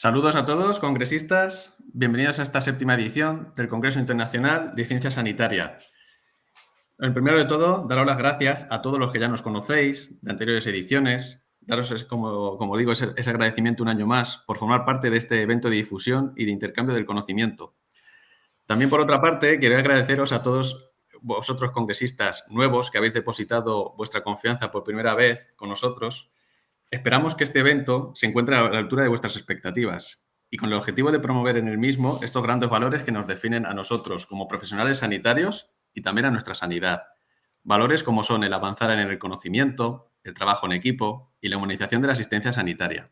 Saludos a todos, congresistas. Bienvenidos a esta séptima edición del Congreso Internacional de Ciencia Sanitaria. Primero de todo, daros las gracias a todos los que ya nos conocéis de anteriores ediciones. Daros, como digo, ese agradecimiento un año más por formar parte de este evento de difusión y de intercambio del conocimiento. También, por otra parte, quiero agradeceros a todos vosotros congresistas nuevos que habéis depositado vuestra confianza por primera vez con nosotros. Esperamos que este evento se encuentre a la altura de vuestras expectativas y con el objetivo de promover en el mismo estos grandes valores que nos definen a nosotros como profesionales sanitarios y también a nuestra sanidad. Valores como son el avanzar en el conocimiento, el trabajo en equipo y la humanización de la asistencia sanitaria.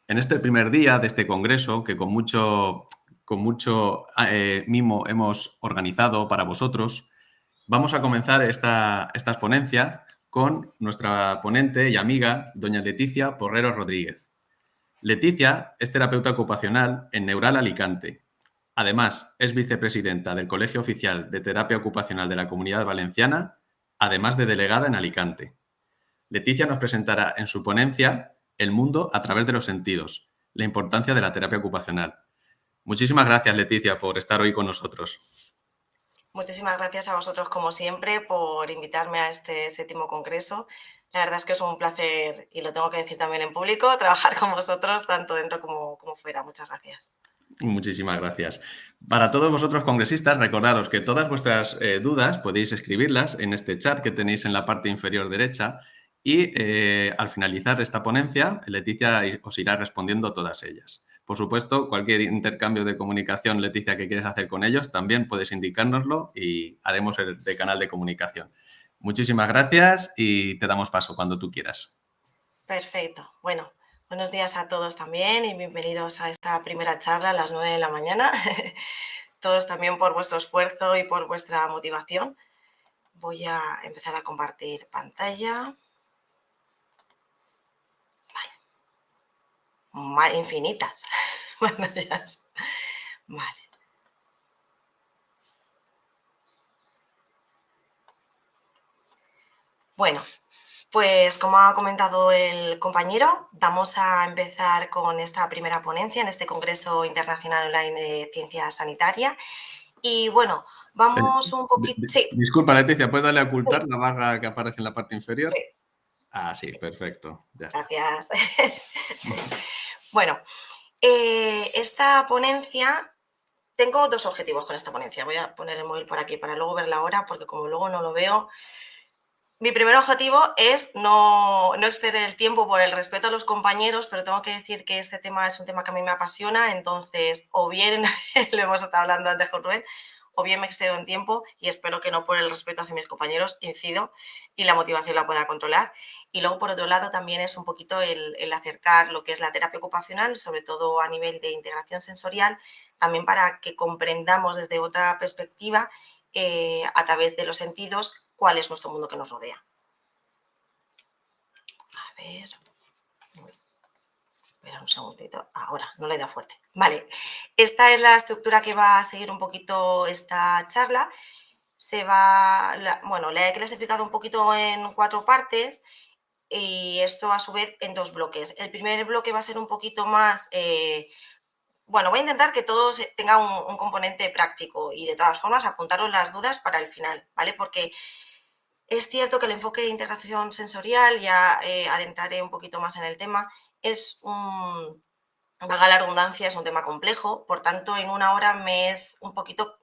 En este primer día de este congreso, que con mucho mimo hemos organizado para vosotros, vamos a comenzar esta ponencia con nuestra ponente y amiga, doña Leticia Porrero Rodríguez. Leticia es terapeuta ocupacional en Neural Alicante. Además, es vicepresidenta del Colegio Oficial de Terapia Ocupacional de la Comunidad Valenciana, además de delegada en Alicante. Leticia nos presentará en su ponencia El mundo a través de los sentidos, la importancia de la terapia ocupacional. Muchísimas gracias, Leticia, por estar hoy con nosotros. Muchísimas gracias a vosotros, como siempre, por invitarme a este séptimo congreso. La verdad es que es un placer, y lo tengo que decir también en público, trabajar con vosotros, tanto dentro como fuera. Muchas gracias. Muchísimas gracias. Para todos vosotros congresistas, recordaros que todas vuestras dudas podéis escribirlas en este chat que tenéis en la parte inferior derecha y al finalizar esta ponencia, Leticia os irá respondiendo todas ellas. Por supuesto, cualquier intercambio de comunicación, Leticia, que quieres hacer con ellos, también puedes indicárnoslo y haremos el de canal de comunicación. Muchísimas gracias y te damos paso cuando tú quieras. Perfecto. Bueno, buenos días a todos también y bienvenidos a esta primera charla a las 9 de la mañana. Todos también por vuestro esfuerzo y por vuestra motivación. Voy a empezar a compartir pantalla. Vale. Infinitas pantallas. Vale. Bueno, pues como ha comentado el compañero, vamos a empezar con esta primera ponencia en este Congreso Internacional Online de Ciencia Sanitaria. Y bueno, vamos un poquito... Sí. Disculpa, Leticia, ¿puedes darle a ocultar la barra que aparece en la parte inferior? Sí. Ah, sí, perfecto. Ya está. Gracias. Bueno, esta ponencia... Tengo dos objetivos con esta ponencia. Voy a poner el móvil por aquí para luego ver la hora, porque como luego no lo veo... Mi primer objetivo es no exceder el tiempo por el respeto a los compañeros, pero tengo que decir que este tema es un tema que a mí me apasiona, entonces o bien, lo hemos estado hablando antes con Rubén, o bien me excedo en tiempo y espero que no por el respeto hacia mis compañeros incido y la motivación la pueda controlar. Y luego, por otro lado, también es un poquito el acercar lo que es la terapia ocupacional, sobre todo a nivel de integración sensorial, también para que comprendamos desde otra perspectiva, a través de los sentidos, cuál es nuestro mundo que nos rodea. A ver... Espera un segundito. Ahora, no le da fuerte. Vale, esta es la estructura que va a seguir un poquito esta charla. Bueno, la he clasificado un poquito en 4 partes y esto a su vez en 2 bloques. El primer bloque va a ser un poquito más... bueno, voy a intentar que todo tenga un componente práctico y de todas formas apuntaros las dudas para el final, ¿vale? Porque es cierto que el enfoque de integración sensorial, ya adentraré un poquito más en el tema, es valga la redundancia, es un tema complejo, por tanto en una hora me es un poquito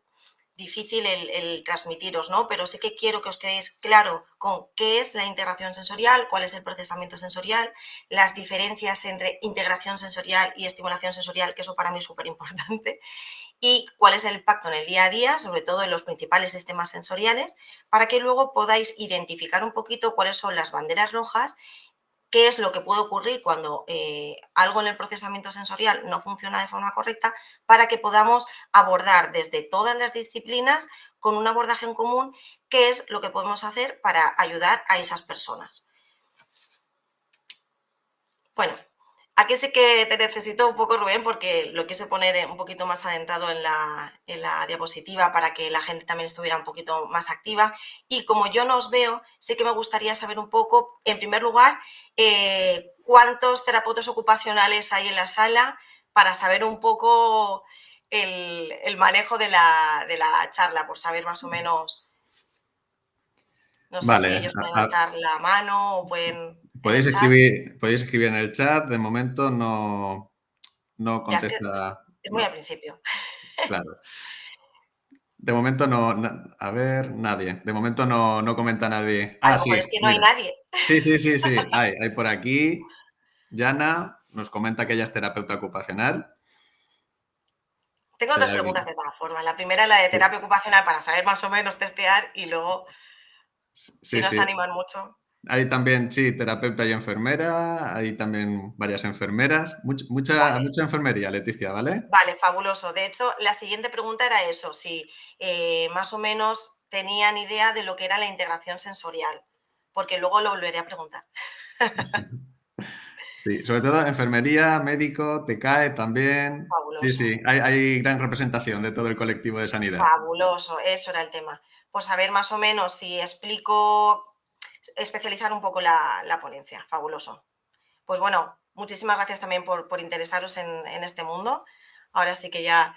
difícil el transmitiros, ¿no? Pero sí que quiero que os quedéis claro con qué es la integración sensorial, cuál es el procesamiento sensorial, las diferencias entre integración sensorial y estimulación sensorial, que eso para mí es súper importante, y cuál es el impacto en el día a día, sobre todo en los principales sistemas sensoriales, para que luego podáis identificar un poquito cuáles son las banderas rojas, qué es lo que puede ocurrir cuando algo en el procesamiento sensorial no funciona de forma correcta, para que podamos abordar desde todas las disciplinas con un abordaje en común, qué es lo que podemos hacer para ayudar a esas personas. Bueno, aquí sí que te necesito un poco, Rubén, porque lo quise poner un poquito más adentrado en la diapositiva para que la gente también estuviera un poquito más activa. Y como yo no os veo, sí que me gustaría saber un poco, en primer lugar, cuántos terapeutas ocupacionales hay en la sala, para saber un poco el manejo de la charla, por saber más o menos, no sé si Vale, ellos pueden alzar la mano o pueden en el chat. podéis escribir en el chat. De momento no Ya, es que contesta. es muy al No, principio. claro. De momento a ver, nadie. De momento no comenta nadie. A Ah, lo mejor es sí, que no hay mira. nadie. Sí, sí, sí, sí. Hay por aquí. Yana nos comenta que ella es terapeuta ocupacional. Tengo Si hay dos preguntas alguien. de todas formas. La primera es la de Sí, terapia ocupacional para saber más o menos testear y luego, si sí, no se sí. animan mucho. Hay también, sí, terapeuta y enfermera. Hay también varias enfermeras. Vale, Mucha enfermería, Leticia, ¿vale? vale, fabuloso. De hecho, la siguiente pregunta era eso, si más o menos tenían idea de lo que era la integración sensorial, porque luego lo volveré a preguntar. Sí, sobre todo enfermería, médico, te cae también. Sí, Fabuloso, sí, hay gran representación de todo el colectivo de sanidad. fabuloso, eso era el tema. Pues saber más o menos si explico, especializar un poco la ponencia, fabuloso. Pues bueno, muchísimas gracias también por interesaros en este mundo. Ahora sí que ya,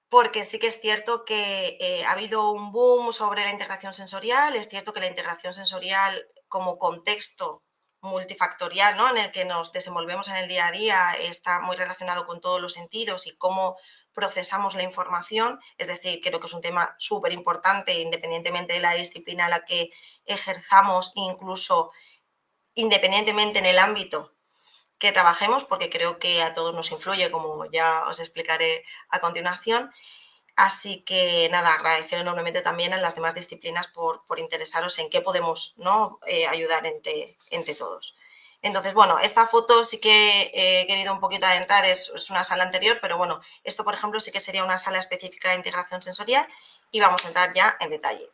porque sí que es cierto que ha habido un boom sobre la integración sensorial, es cierto que la integración sensorial como contexto multifactorial, ¿no?, en el que nos desenvolvemos en el día a día está muy relacionado con todos los sentidos y cómo procesamos la información, es decir, creo que es un tema súper importante independientemente de la disciplina a la que ejerzamos, incluso independientemente en el ámbito que trabajemos, porque creo que a todos nos influye, como ya os explicaré a continuación. Así que nada, agradecer enormemente también a las demás disciplinas por interesaros en qué podemos, ¿no?, ayudar entre todos. Entonces, bueno, esta foto sí que he querido un poquito adentrar, es una sala anterior, pero bueno, esto por ejemplo sí que sería una sala específica de integración sensorial y vamos a entrar ya en detalle.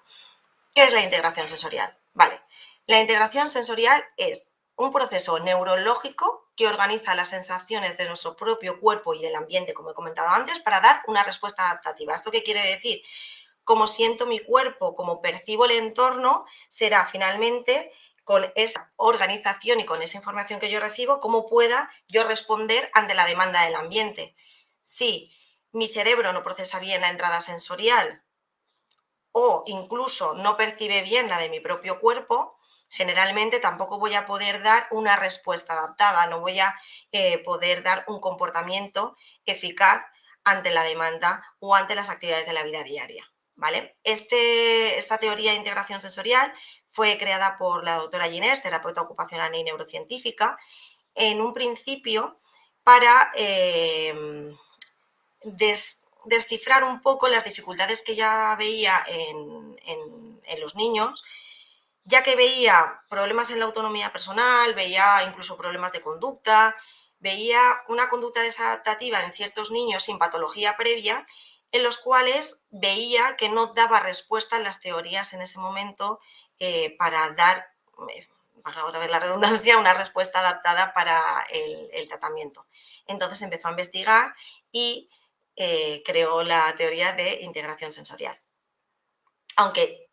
¿Qué es la integración sensorial? Vale, la integración sensorial es un proceso neurológico que organiza las sensaciones de nuestro propio cuerpo y del ambiente, como he comentado antes, para dar una respuesta adaptativa. ¿Esto qué quiere decir? Cómo siento mi cuerpo, cómo percibo el entorno, será finalmente con esa organización y con esa información que yo recibo, cómo pueda yo responder ante la demanda del ambiente. Si mi cerebro no procesa bien la entrada sensorial, o incluso no percibe bien la de mi propio cuerpo, generalmente tampoco voy a poder dar una respuesta adaptada, no voy a poder dar un comportamiento eficaz ante la demanda o ante las actividades de la vida diaria. ¿Vale? Esta teoría de integración sensorial fue creada por la doctora Ginés, terapeuta ocupacional y neurocientífica, en un principio para descifrar un poco las dificultades que ya veía en los niños, ya que veía problemas en la autonomía personal, veía incluso problemas de conducta, veía una conducta desadaptativa en ciertos niños sin patología previa, en los cuales veía que no daba respuesta en las teorías en ese momento para dar, para otra vez la redundancia, una respuesta adaptada para el tratamiento. Entonces empezó a investigar y creó la teoría de integración sensorial. Aunque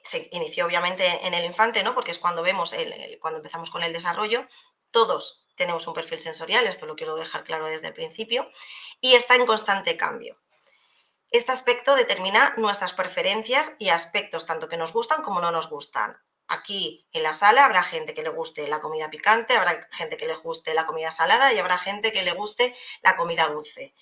se inició obviamente en el infante, ¿no?, porque es cuando vemos, cuando empezamos con el desarrollo, todos tenemos un perfil sensorial, esto lo quiero dejar claro desde el principio, y está en constante cambio. Este aspecto determina nuestras preferencias y aspectos, tanto que nos gustan como no nos gustan. Aquí en la sala habrá gente que le guste la comida picante, habrá gente que le guste la comida salada y habrá gente que le guste la comida dulce.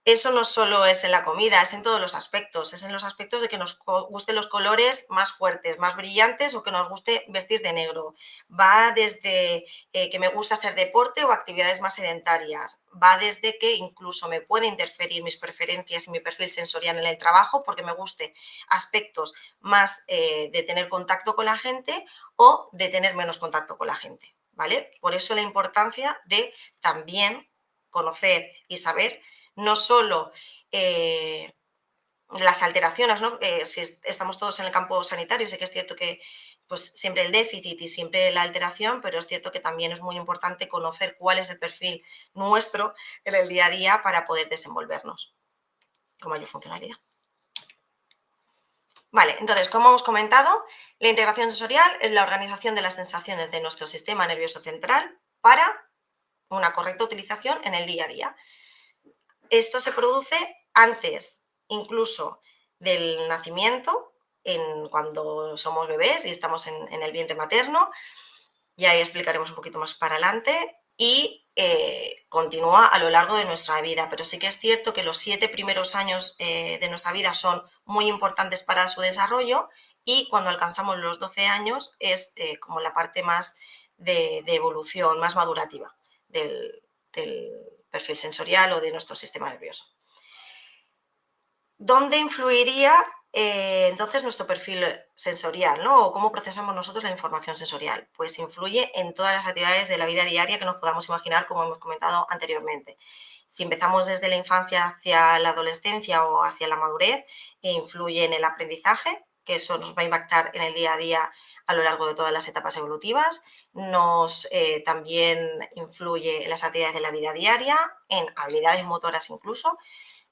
Eso no solo es en la comida, es en todos los aspectos. Es en los aspectos de que nos gusten los colores más fuertes, más brillantes o que nos guste vestir de negro. Va desde que me gusta hacer deporte o actividades más sedentarias. Va desde que incluso me puede interferir mis preferencias y mi perfil sensorial en el trabajo porque me guste aspectos más de tener contacto con la gente o de tener menos contacto con la gente. ¿Vale? Por eso la importancia de también conocer y saber no solo las alteraciones, ¿no? Si estamos todos en el campo sanitario, sé que es cierto que pues, siempre el déficit y siempre la alteración, pero es cierto que también es muy importante conocer cuál es el perfil nuestro en el día a día para poder desenvolvernos con mayor funcionalidad. Vale, entonces, como hemos comentado, la integración sensorial es la organización de las sensaciones de nuestro sistema nervioso central para una correcta utilización en el día a día. Esto se produce antes incluso del nacimiento, cuando somos bebés y estamos en el vientre materno, y ahí explicaremos un poquito más para adelante, y continúa a lo largo de nuestra vida. Pero sí que es cierto que los 7 primeros años de nuestra vida son muy importantes para su desarrollo, y cuando alcanzamos los 12 años es como la parte más de evolución, más madurativa del perfil sensorial o de nuestro sistema nervioso. ¿Dónde influiría entonces nuestro perfil sensorial, ¿no? O cómo procesamos nosotros la información sensorial? Pues influye en todas las actividades de la vida diaria que nos podamos imaginar, como hemos comentado anteriormente. Si empezamos desde la infancia hacia la adolescencia o hacia la madurez, influye en el aprendizaje, que eso nos va a impactar en el día a día a lo largo de todas las etapas evolutivas. También influye en las actividades de la vida diaria, en habilidades motoras incluso,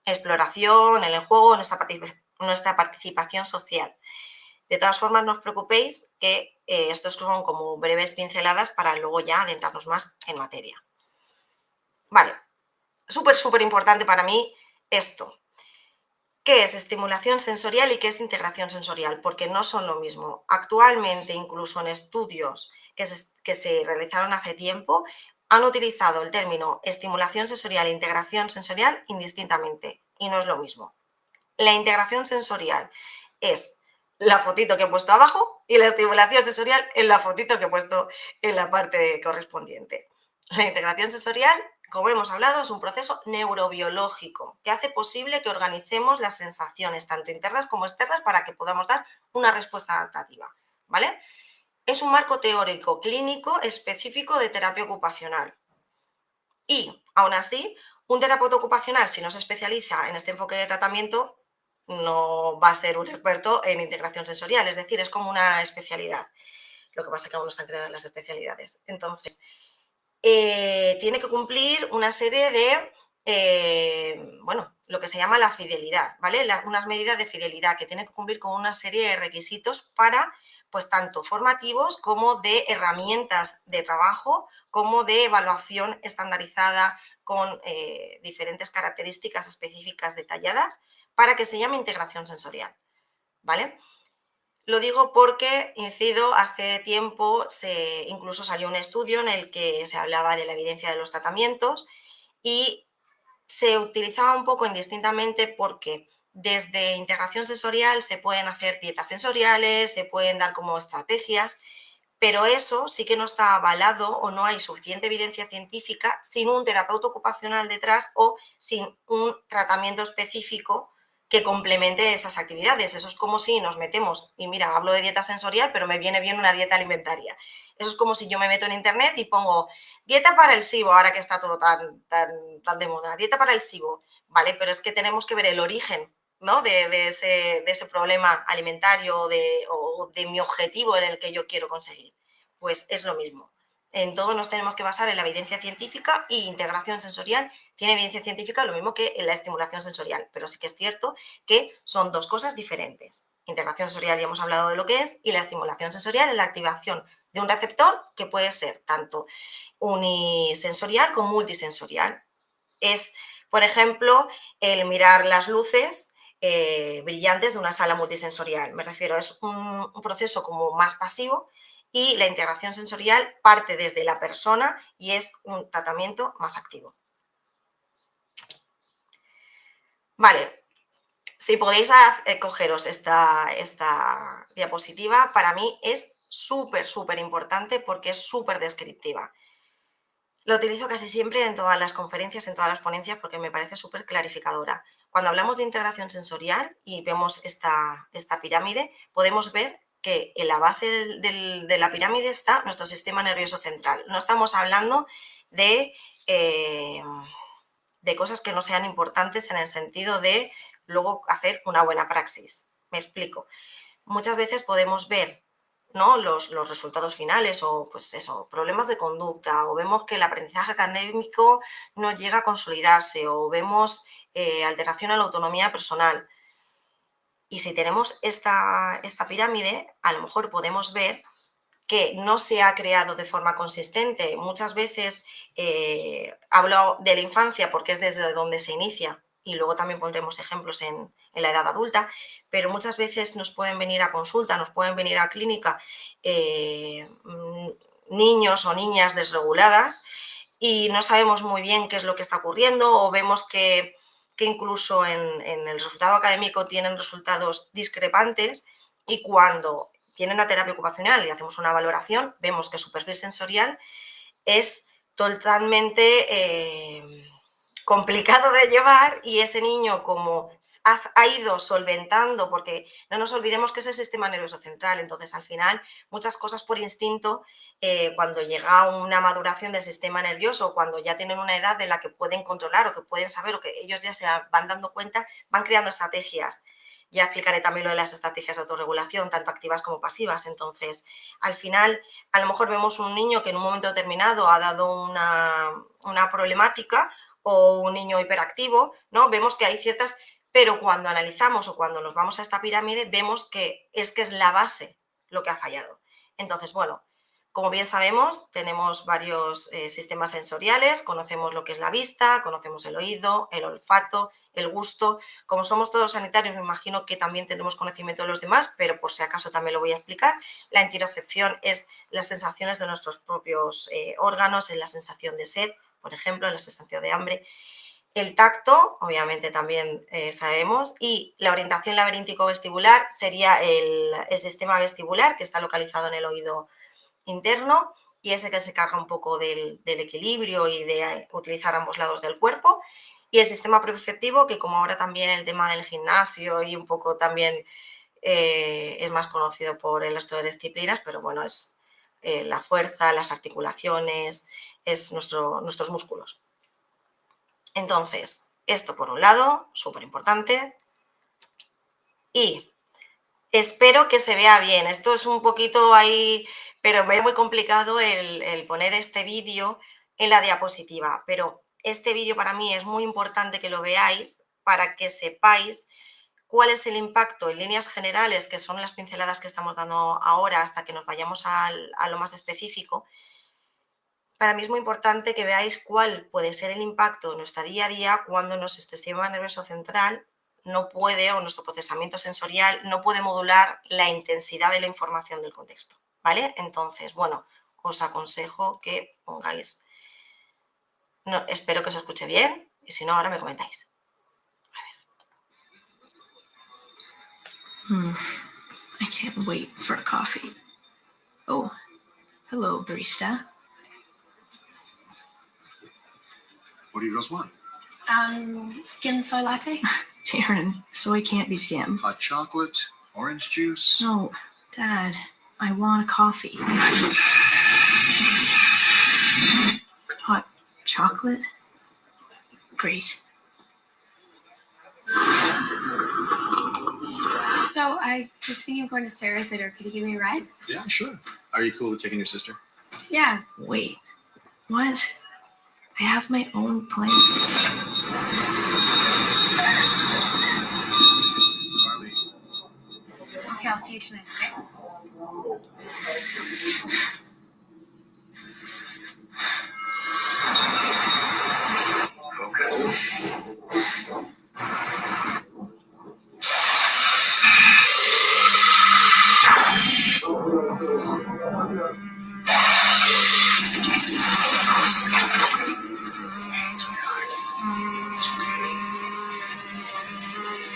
exploración, en el juego, nuestra participación social. De todas formas, no os preocupéis que estos son como breves pinceladas para luego ya adentrarnos más en materia. Vale, súper importante para mí esto. ¿Qué es estimulación sensorial y qué es integración sensorial? Porque no son lo mismo. Actualmente, incluso en estudios que se realizaron hace tiempo, han utilizado el término estimulación sensorial e integración sensorial indistintamente, y no es lo mismo. La integración sensorial es la fotito que he puesto abajo y la estimulación sensorial es la fotito que he puesto en la parte correspondiente. La integración sensorial, como hemos hablado, es un proceso neurobiológico que hace posible que organicemos las sensaciones, tanto internas como externas, para que podamos dar una respuesta adaptativa, ¿vale? Es un marco teórico clínico específico de terapia ocupacional. Y, aún así, un terapeuta ocupacional, si no se especializa en este enfoque de tratamiento, no va a ser un experto en integración sensorial, es decir, es como una especialidad. Lo que pasa es que aún no están creadas las especialidades. Entonces, tiene que cumplir una serie de, lo que se llama la fidelidad, ¿vale? Unas medidas de fidelidad que tiene que cumplir con una serie de requisitos para, pues tanto formativos como de herramientas de trabajo, como de evaluación estandarizada con diferentes características específicas detalladas para que se llame integración sensorial, ¿vale? Lo digo porque, incido, hace tiempo incluso salió un estudio en el que se hablaba de la evidencia de los tratamientos y se utilizaba un poco indistintamente porque desde integración sensorial se pueden hacer dietas sensoriales, se pueden dar como estrategias, pero eso sí que no está avalado o no hay suficiente evidencia científica sin un terapeuta ocupacional detrás o sin un tratamiento específico que complemente esas actividades. Eso es como si nos metemos, y mira, hablo de dieta sensorial, pero me viene bien una dieta alimentaria. Eso es como si yo me meto en internet y pongo dieta para el SIBO, ahora que está todo tan de moda, dieta para el SIBO, ¿vale? Pero es que tenemos que ver el origen, ¿no? de ese problema alimentario o de mi objetivo en el que yo quiero conseguir. Pues es lo mismo. En todo nos tenemos que basar en la evidencia científica, y integración sensorial tiene evidencia científica lo mismo que en la estimulación sensorial, pero sí que es cierto que son dos cosas diferentes. Integración sensorial ya hemos hablado de lo que es, y la estimulación sensorial es la activación de un receptor que puede ser tanto unisensorial como multisensorial. Es, por ejemplo, el mirar las luces brillantes de una sala multisensorial. Me refiero, es un proceso como más pasivo, y la integración sensorial parte desde la persona y es un tratamiento más activo. Vale, si podéis cogeros esta diapositiva, para mí es súper importante porque es súper descriptiva. Lo utilizo casi siempre en todas las conferencias, en todas las ponencias, porque me parece súper clarificadora. Cuando hablamos de integración sensorial y vemos esta pirámide, podemos ver que en la base de la pirámide está nuestro sistema nervioso central. No estamos hablando de cosas que no sean importantes en el sentido de luego hacer una buena praxis. Me explico. Muchas veces podemos ver, ¿no?, los resultados finales o pues eso, problemas de conducta, o vemos que el aprendizaje académico no llega a consolidarse, o vemos alteración a la autonomía personal. Y si tenemos esta pirámide, a lo mejor podemos ver que no se ha creado de forma consistente. Muchas veces hablo de la infancia porque es desde donde se inicia y luego también pondremos ejemplos en la edad adulta, pero muchas veces nos pueden venir a consulta, nos pueden venir a clínica niños o niñas desreguladas y no sabemos muy bien qué es lo que está ocurriendo o vemos que incluso en el resultado académico tienen resultados discrepantes y cuando vienen a terapia ocupacional y hacemos una valoración, vemos que su perfil sensorial es totalmente complicado de llevar y ese niño como ha ido solventando, porque no nos olvidemos que es el sistema nervioso central, entonces al final muchas cosas por instinto, cuando llega una maduración del sistema nervioso, cuando ya tienen una edad de la que pueden controlar o que pueden saber o que ellos ya se van dando cuenta, van creando estrategias. Ya explicaré también lo de las estrategias de autorregulación, tanto activas como pasivas. Entonces, al final, a lo mejor vemos un niño que en un momento determinado ha dado una problemática o un niño hiperactivo, ¿no? Vemos que hay ciertas, pero cuando analizamos o cuando nos vamos a esta pirámide, vemos que es la base lo que ha fallado. Entonces, bueno, como bien sabemos, tenemos varios sistemas sensoriales, conocemos lo que es la vista, conocemos el oído, el olfato, el gusto. Como somos todos sanitarios, me imagino que también tenemos conocimiento de los demás, pero por si acaso también lo voy a explicar. La interocepción es las sensaciones de nuestros propios órganos, es la sensación de sed, por ejemplo, la sensación de hambre. El tacto, obviamente también sabemos, y la orientación laberíntico-vestibular sería el sistema vestibular que está localizado en el oído interno y ese que se carga un poco del equilibrio y de utilizar ambos lados del cuerpo. Y el sistema perceptivo, que como ahora también el tema del gimnasio y un poco también es más conocido por el resto de disciplinas, pero bueno, es la fuerza, las articulaciones, es nuestros músculos. Entonces, esto por un lado, súper importante. Y espero que se vea bien. Esto es un poquito ahí, pero me es muy complicado el poner este vídeo en la diapositiva. Pero este vídeo para mí es muy importante que lo veáis para que sepáis cuál es el impacto en líneas generales, que son las pinceladas que estamos dando ahora hasta que nos vayamos a lo más específico. Para mí es muy importante que veáis cuál puede ser el impacto en nuestro día a día cuando nuestro sistema nervioso central no puede, o nuestro procesamiento sensorial no puede modular la intensidad de la información del contexto, ¿vale? Entonces, bueno, os aconsejo que pongáis... No, espero que os escuche bien y si no, ahora me comentáis. I can't wait for a coffee. Oh, hello, barista. What do you girls want? Skim soy latte? Taryn, soy can't be skim. Hot chocolate, orange juice. No, Dad, I want a coffee. Hot chocolate? Great. So I was thinking of going to Sarah's later. Could you give me a ride? Yeah, sure. Are you cool with taking your sister? Yeah. Wait, what? I have my own plane. Carly. Okay, I'll see you tonight, okay?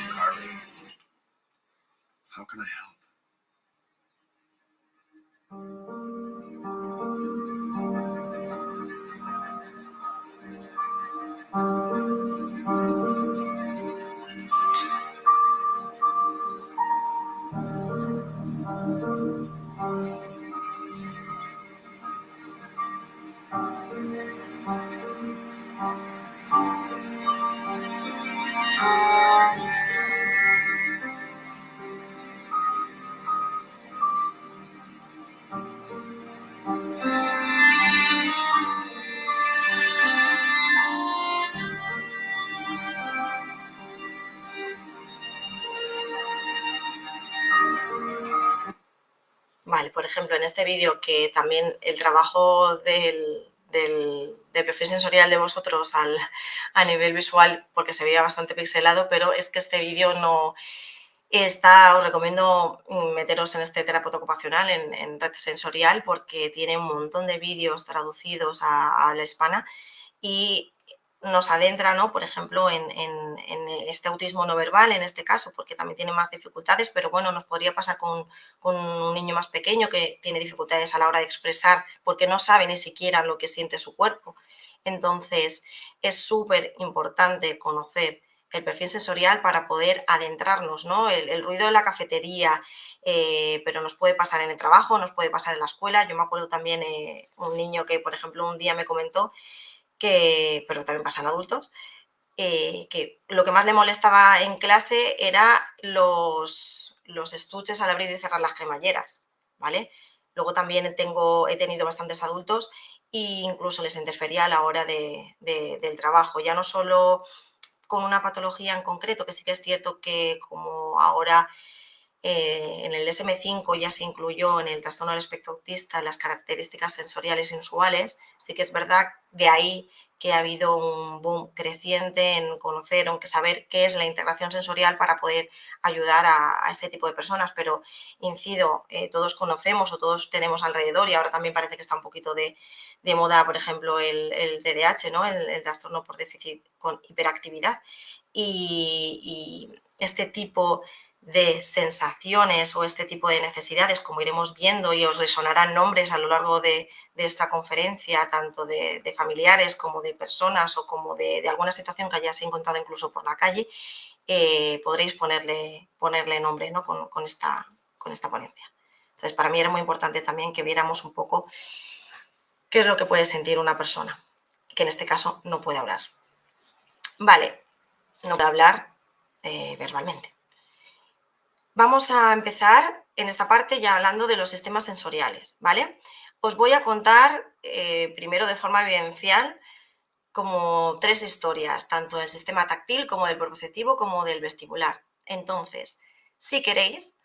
Carly. How can I help? en este vídeo que también el trabajo del perfil sensorial de vosotros a nivel visual, porque se veía bastante pixelado, pero es que este vídeo no está, os recomiendo meteros en este terapeuta ocupacional, en Red Sensorial, porque tiene un montón de vídeos traducidos a habla hispana y nos adentra, ¿no? Por ejemplo, en este autismo no verbal, en este caso, porque también tiene más dificultades, pero bueno, nos podría pasar con un niño más pequeño que tiene dificultades a la hora de expresar porque no sabe ni siquiera lo que siente su cuerpo. Entonces, es súper importante conocer el perfil sensorial para poder adentrarnos, ¿no? El ruido de la cafetería, pero nos puede pasar en el trabajo, nos puede pasar en la escuela. Yo me acuerdo también un niño que, por ejemplo, un día me comentó pero también pasan adultos, que lo que más le molestaba en clase era los estuches al abrir y cerrar las cremalleras, ¿vale? Luego también he tenido bastantes adultos e incluso les interfería a la hora del trabajo, ya no solo con una patología en concreto, que sí que es cierto que como ahora en el DSM-5 ya se incluyó en el trastorno del espectro autista las características sensoriales inusuales, sí que es verdad de ahí que ha habido un boom creciente en conocer, aunque saber qué es la integración sensorial para poder ayudar a este tipo de personas, pero incido, todos conocemos o todos tenemos alrededor y ahora también parece que está un poquito de moda, por ejemplo, el TDAH, ¿no? El trastorno por déficit con hiperactividad y este tipo de sensaciones o este tipo de necesidades, como iremos viendo y os resonarán nombres a lo largo de esta conferencia, tanto de familiares como de personas o como de alguna situación que hayáis encontrado incluso por la calle, podréis ponerle nombre, ¿no? con esta ponencia. Entonces, para mí era muy importante también que viéramos un poco qué es lo que puede sentir una persona, que en este caso no puede hablar. Vale, no puede hablar verbalmente. Vamos a empezar en esta parte ya hablando de los sistemas sensoriales, ¿vale? Os voy a contar primero de forma vivencial como 3 historias, tanto del sistema táctil como del propioceptivo como del vestibular. Entonces, si queréis,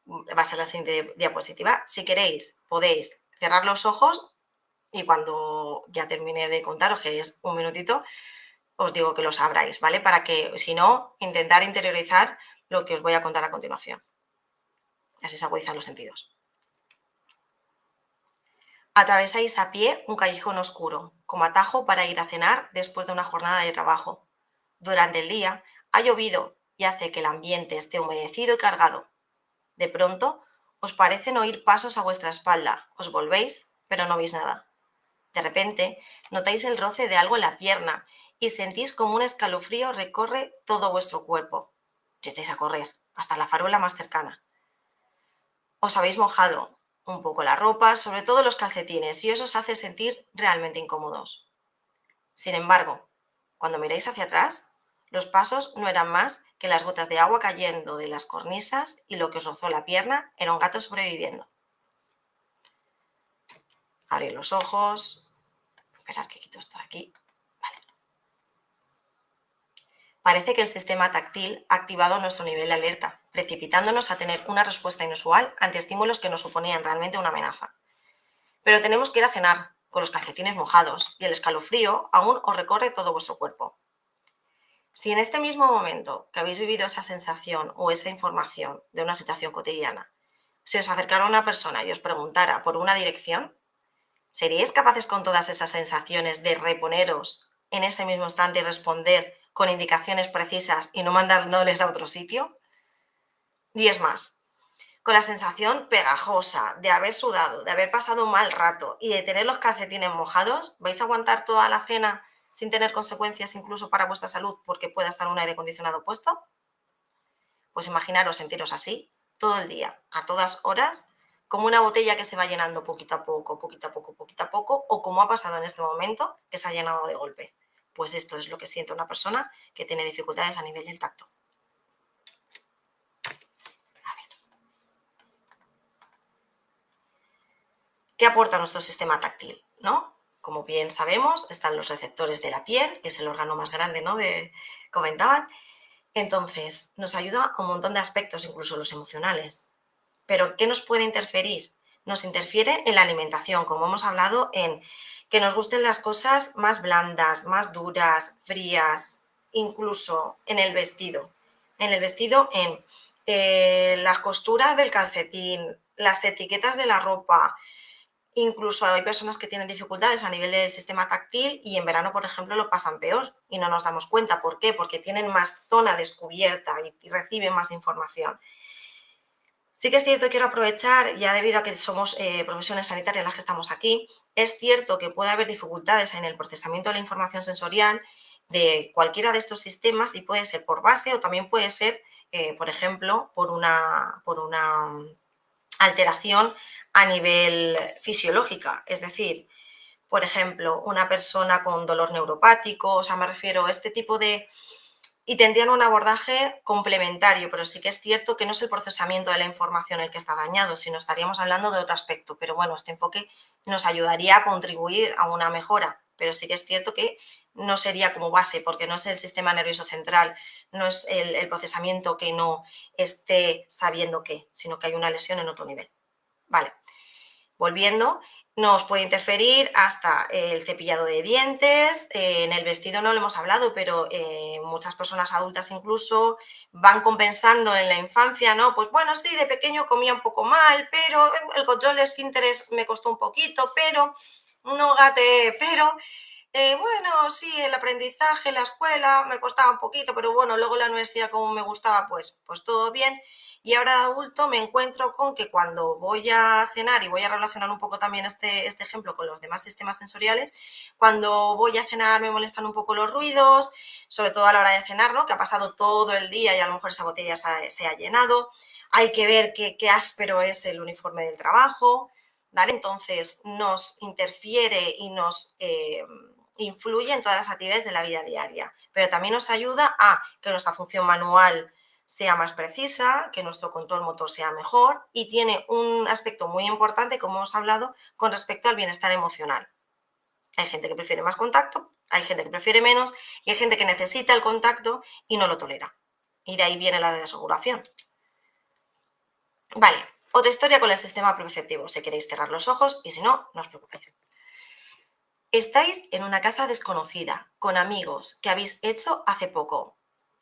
va a ser la siguiente diapositiva, si queréis podéis cerrar los ojos y cuando ya termine de contaros, que es un minutito, os digo que los abráis, ¿vale? Para que, si no, intentar interiorizar lo que os voy a contar a continuación. Así se agudizan los sentidos. Atravesáis a pie un callejón oscuro, como atajo para ir a cenar después de una jornada de trabajo. Durante el día ha llovido y hace que el ambiente esté humedecido y cargado. De pronto, os parecen oír pasos a vuestra espalda. Os volvéis, pero no veis nada. De repente, notáis el roce de algo en la pierna y sentís como un escalofrío recorre todo vuestro cuerpo. Y echáis a correr, hasta la farola más cercana. Os habéis mojado un poco la ropa, sobre todo los calcetines, y eso os hace sentir realmente incómodos. Sin embargo, cuando miráis hacia atrás, los pasos no eran más que las gotas de agua cayendo de las cornisas y lo que os rozó la pierna era un gato sobreviviendo. Abrid los ojos. Esperad que quito esto de aquí. Vale. Parece que el sistema táctil ha activado nuestro nivel de alerta, precipitándonos a tener una respuesta inusual ante estímulos que nos suponían realmente una amenaza. Pero tenemos que ir a cenar, con los calcetines mojados, y el escalofrío aún os recorre todo vuestro cuerpo. Si en este mismo momento que habéis vivido esa sensación o esa información de una situación cotidiana, se os acercara una persona y os preguntara por una dirección, ¿seríais capaces con todas esas sensaciones de reponeros en ese mismo instante y responder con indicaciones precisas y no mandándoles a otro sitio? Y es más, con la sensación pegajosa de haber sudado, de haber pasado un mal rato y de tener los calcetines mojados, ¿vais a aguantar toda la cena sin tener consecuencias incluso para vuestra salud porque pueda estar un aire acondicionado puesto? Pues imaginaros sentiros así todo el día, a todas horas, como una botella que se va llenando poquito a poco, poquito a poco, poquito a poco, o como ha pasado en este momento, que se ha llenado de golpe. Pues esto es lo que siente una persona que tiene dificultades a nivel del tacto. ¿Qué aporta nuestro sistema táctil? ¿No? Como bien sabemos, están los receptores de la piel, que es el órgano más grande, ¿no? Comentaban. Entonces, nos ayuda a un montón de aspectos, incluso los emocionales. ¿Pero qué nos puede interferir? nos interfiere en la alimentación, como hemos hablado, en que nos gusten las cosas más blandas, más duras, frías, incluso en el vestido. En el vestido, en las costuras del calcetín, las etiquetas de la ropa. Incluso hay personas que tienen dificultades a nivel del sistema táctil y en verano, por ejemplo, lo pasan peor y no nos damos cuenta. ¿Por qué? Porque tienen más zona descubierta y reciben más información. Sí que es cierto, quiero aprovechar, ya debido a que somos profesiones sanitarias las que estamos aquí, es cierto que puede haber dificultades en el procesamiento de la información sensorial de cualquiera de estos sistemas y puede ser por base o también puede ser, por ejemplo, por una alteración a nivel fisiológica. Es decir, por ejemplo, una persona con dolor neuropático, o sea, me refiero a este tipo de... Y tendrían un abordaje complementario, pero sí que es cierto que no es el procesamiento de la información el que está dañado, sino estaríamos hablando de otro aspecto. Pero bueno, este enfoque nos ayudaría a contribuir a una mejora, pero sí que es cierto que no sería como base, porque no es el sistema nervioso central, no es el procesamiento que no esté sabiendo qué, sino que hay una lesión en otro nivel. Vale, volviendo, nos puede interferir hasta el cepillado de dientes, en el vestido no lo hemos hablado, pero muchas personas adultas incluso van compensando en la infancia, ¿no? Pues bueno, sí, de pequeño comía un poco mal, pero el control de esfínteres me costó un poquito, pero no gateé, pero bueno, sí, el aprendizaje, la escuela me costaba un poquito, pero bueno, luego la universidad como me gustaba, pues todo bien. Y ahora de adulto me encuentro con que cuando voy a cenar, y voy a relacionar un poco también este ejemplo con los demás sistemas sensoriales, cuando voy a cenar me molestan un poco los ruidos, sobre todo a la hora de cenar, ¿no? Que ha pasado todo el día y a lo mejor esa botella se ha llenado. Hay que ver qué áspero es el uniforme del trabajo, ¿vale? Entonces nos interfiere y nos influye en todas las actividades de la vida diaria, pero también nos ayuda a que nuestra función manual sea más precisa, que nuestro control motor sea mejor y tiene un aspecto muy importante, como hemos hablado, con respecto al bienestar emocional. Hay gente que prefiere más contacto, hay gente que prefiere menos y hay gente que necesita el contacto y no lo tolera. Y de ahí viene la desregulación. Vale, otra historia con el sistema perceptivo. Si queréis cerrar los ojos y si no, no os preocupéis. Estáis en una casa desconocida, con amigos que habéis hecho hace poco.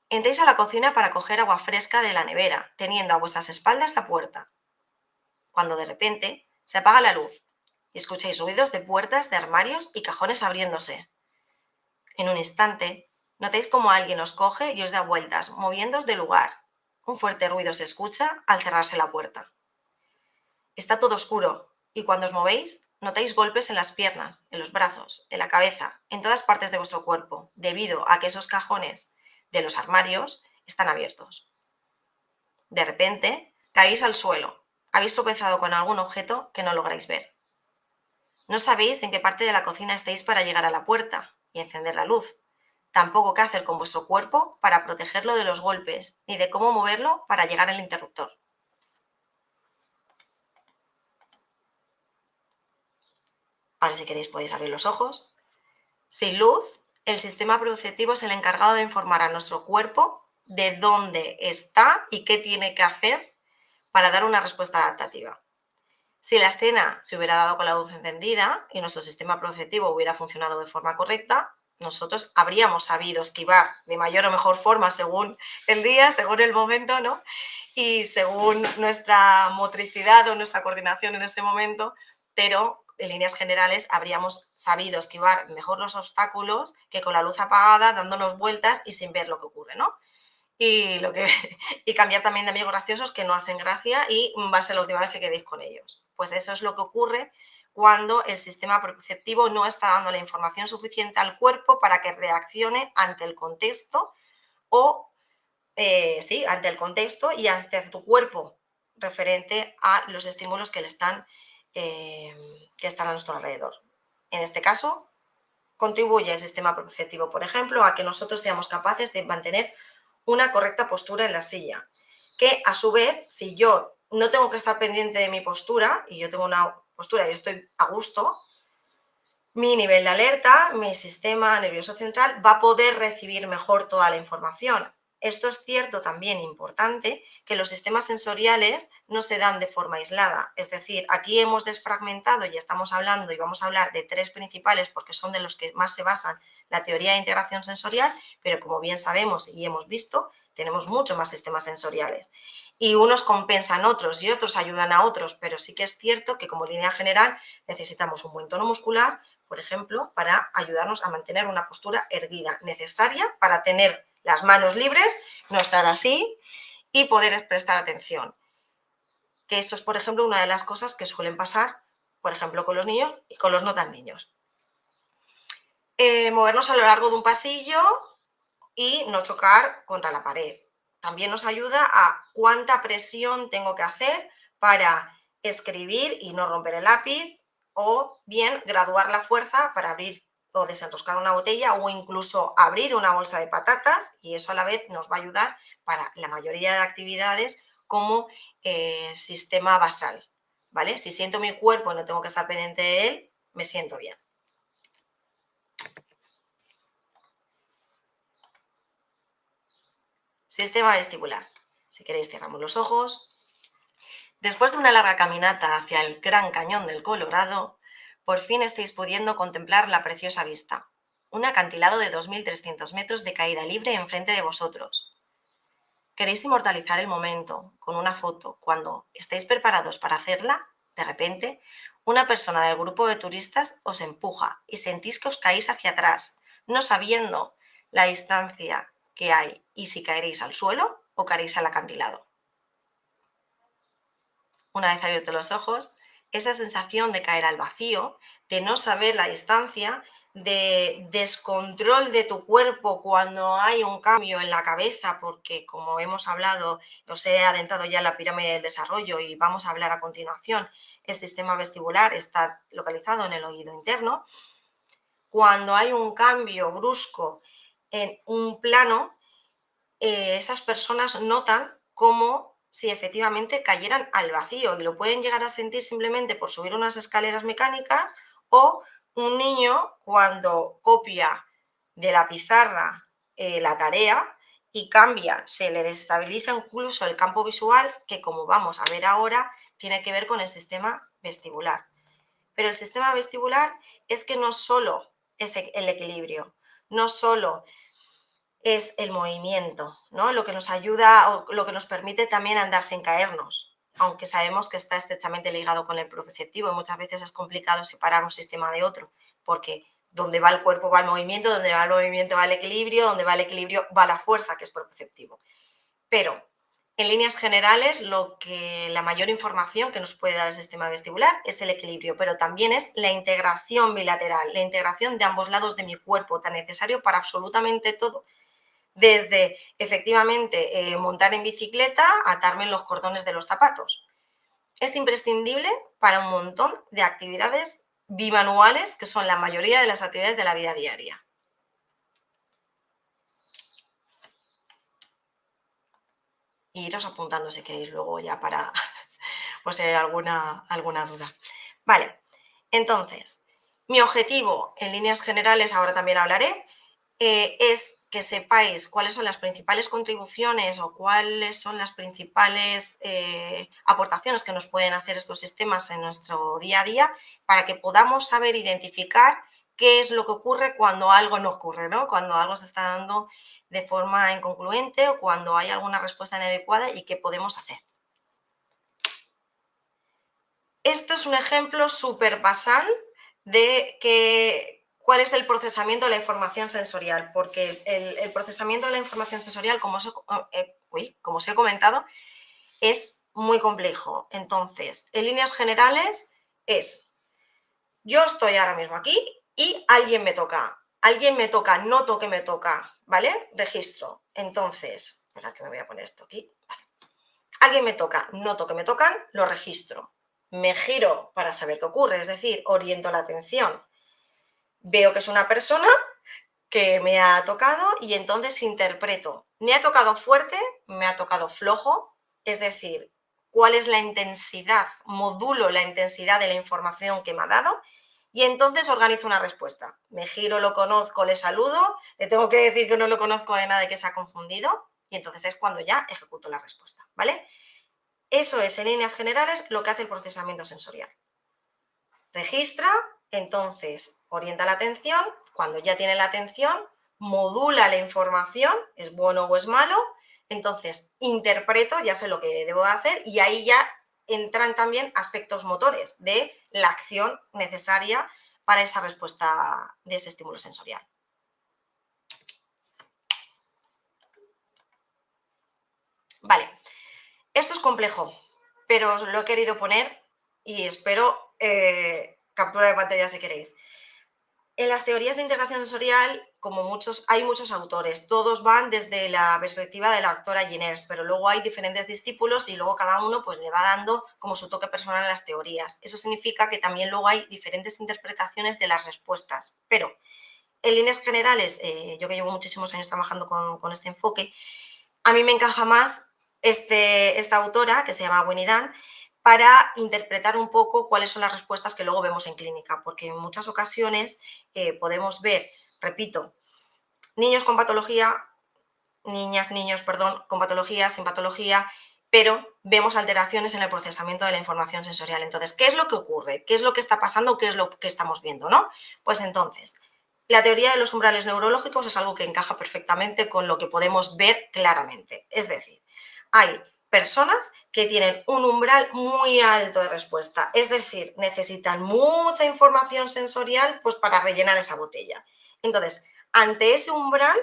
Entréis a la cocina para coger agua fresca de la nevera, teniendo a vuestras espaldas la puerta. Cuando de repente se apaga la luz y escucháis ruidos de puertas, de armarios y cajones abriéndose. En un instante, notáis como alguien os coge y os da vueltas, moviéndoos del lugar. Un fuerte ruido se escucha al cerrarse la puerta. Está todo oscuro y cuando os movéis, notáis golpes en las piernas, en los brazos, en la cabeza, en todas partes de vuestro cuerpo, debido a que esos cajones de los armarios están abiertos. De repente, caéis al suelo. Habéis tropezado con algún objeto que no lográis ver. No sabéis en qué parte de la cocina estáis para llegar a la puerta y encender la luz. Tampoco qué hacer con vuestro cuerpo para protegerlo de los golpes, ni de cómo moverlo para llegar al interruptor. Ahora, si queréis, podéis abrir los ojos. Sin luz, el sistema perceptivo es el encargado de informar a nuestro cuerpo de dónde está y qué tiene que hacer para dar una respuesta adaptativa. Si la escena se hubiera dado con la luz encendida y nuestro sistema perceptivo hubiera funcionado de forma correcta, nosotros habríamos sabido esquivar de mayor o mejor forma según el día, según el momento, ¿no? Y según nuestra motricidad o nuestra coordinación en ese momento, pero en líneas generales habríamos sabido esquivar mejor los obstáculos que con la luz apagada, dándonos vueltas y sin ver lo que ocurre, ¿no? Y cambiar también de amigos graciosos que no hacen gracia y va a ser la última vez que quedéis con ellos. Pues eso es lo que ocurre cuando el sistema perceptivo no está dando la información suficiente al cuerpo para que reaccione ante el contexto o, ante el contexto y ante tu cuerpo referente a los estímulos que están a nuestro alrededor. En este caso, contribuye el sistema perceptivo, por ejemplo, a que nosotros seamos capaces de mantener una correcta postura en la silla, que a su vez, si yo no tengo que estar pendiente de mi postura y yo tengo una postura y estoy a gusto, mi nivel de alerta, mi sistema nervioso central va a poder recibir mejor toda la información. Esto es cierto también, importante, que los sistemas sensoriales no se dan de forma aislada. Es decir, aquí hemos desfragmentado y estamos hablando y vamos a hablar de 3 principales porque son de los que más se basan la teoría de integración sensorial, pero como bien sabemos y hemos visto, tenemos muchos más sistemas sensoriales. Y unos compensan otros y otros ayudan a otros, pero sí que es cierto que como línea general necesitamos un buen tono muscular, por ejemplo, para ayudarnos a mantener una postura erguida, necesaria para tener las manos libres, no estar así y poder prestar atención. Que esto es, por ejemplo, una de las cosas que suelen pasar, por ejemplo, con los niños y con los no tan niños. Movernos a lo largo de un pasillo y no chocar contra la pared. También nos ayuda a cuánta presión tengo que hacer para escribir y no romper el lápiz, o bien graduar la fuerza para abrir o desenroscar una botella o incluso abrir una bolsa de patatas, y eso a la vez nos va a ayudar para la mayoría de actividades como sistema basal, ¿vale? Si siento mi cuerpo y no tengo que estar pendiente de él, me siento bien. Sistema vestibular. Si queréis, cerramos los ojos. Después de una larga caminata hacia el Gran Cañón del Colorado, por fin estáis pudiendo contemplar la preciosa vista. Un acantilado de 2.300 metros de caída libre enfrente de vosotros. ¿Queréis inmortalizar el momento con una foto? Cuando estéis preparados para hacerla, de repente, una persona del grupo de turistas os empuja y sentís que os caéis hacia atrás, no sabiendo la distancia que hay y si caeréis al suelo o caeréis al acantilado. Una vez abiertos los ojos, esa sensación de caer al vacío, de no saber la distancia, de descontrol de tu cuerpo cuando hay un cambio en la cabeza, porque como hemos hablado, os he adentrado ya en la pirámide del desarrollo y vamos a hablar a continuación, el sistema vestibular está localizado en el oído interno. Cuando hay un cambio brusco en un plano, esas personas notan como si efectivamente cayeran al vacío y lo pueden llegar a sentir simplemente por subir unas escaleras mecánicas, o un niño cuando copia de la pizarra la tarea y cambia, se le desestabiliza incluso el campo visual, que como vamos a ver ahora tiene que ver con el sistema vestibular. Pero el sistema vestibular es que no solo es el equilibrio, no solo es el movimiento, ¿no? Lo que nos ayuda o lo que nos permite también andar sin caernos, aunque sabemos que está estrechamente ligado con el propioceptivo y muchas veces es complicado separar un sistema de otro, porque donde va el cuerpo va el movimiento, donde va el movimiento va el equilibrio, donde va el equilibrio va la fuerza, que es propioceptivo. Pero en líneas generales, la mayor información que nos puede dar el sistema vestibular es el equilibrio, pero también es la integración bilateral, la integración de ambos lados de mi cuerpo, tan necesario para absolutamente todo. Desde, efectivamente, montar en bicicleta, atarme en los cordones de los zapatos. Es imprescindible para un montón de actividades bimanuales, que son la mayoría de las actividades de la vida diaria. Y iros apuntando si queréis luego ya para, por si hay alguna duda. Vale, entonces, mi objetivo en líneas generales, ahora también hablaré, es que sepáis cuáles son las principales contribuciones o cuáles son las principales aportaciones que nos pueden hacer estos sistemas en nuestro día a día, para que podamos saber identificar qué es lo que ocurre cuando algo no ocurre, ¿no? Cuando algo se está dando de forma incongruente o cuando hay alguna respuesta inadecuada y qué podemos hacer. Esto es un ejemplo súper basal de cuál es el procesamiento de la información sensorial, porque el procesamiento de la información sensorial, como os he comentado, es muy complejo. Entonces, en líneas generales yo estoy ahora mismo aquí y alguien me toca, noto que me toca, ¿vale? Registro. Entonces, espera que me voy a poner esto aquí, vale. Alguien me toca, noto que me tocan, lo registro. Me giro para saber qué ocurre, es decir, oriento la atención. Veo que es una persona que me ha tocado y entonces interpreto. Me ha tocado fuerte, me ha tocado flojo, es decir, cuál es la intensidad, modulo la intensidad de la información que me ha dado y entonces organizo una respuesta. Me giro, lo conozco, le saludo, le tengo que decir que no lo conozco de nada y que se ha confundido, y entonces es cuando ya ejecuto la respuesta, ¿vale? Eso es, en líneas generales, lo que hace el procesamiento sensorial. Registra, entonces orienta la atención, cuando ya tiene la atención, modula la información, es bueno o es malo, entonces interpreto, ya sé lo que debo hacer y ahí ya entran también aspectos motores de la acción necesaria para esa respuesta de ese estímulo sensorial. Vale, esto es complejo, pero os lo he querido poner y espero captura de pantalla si queréis. En las teorías de integración sensorial, hay muchos autores, todos van desde la perspectiva de la doctora Giners, pero luego hay diferentes discípulos y luego cada uno pues le va dando como su toque personal a las teorías. Eso significa que también luego hay diferentes interpretaciones de las respuestas, pero en líneas generales, yo que llevo muchísimos años trabajando con este enfoque, a mí me encaja más esta autora, que se llama Winnie Dan, para interpretar un poco cuáles son las respuestas que luego vemos en clínica, porque en muchas ocasiones podemos ver, repito, niños con patología, niños, con patología, sin patología, pero vemos alteraciones en el procesamiento de la información sensorial. Entonces, ¿qué es lo que ocurre? ¿Qué es lo que está pasando? ¿Qué es lo que estamos viendo? ¿No? Pues entonces, la teoría de los umbrales neurológicos es algo que encaja perfectamente con lo que podemos ver claramente. Es decir, hay personas que tienen un umbral muy alto de respuesta, es decir, necesitan mucha información sensorial pues, para rellenar esa botella. Entonces, ante ese umbral,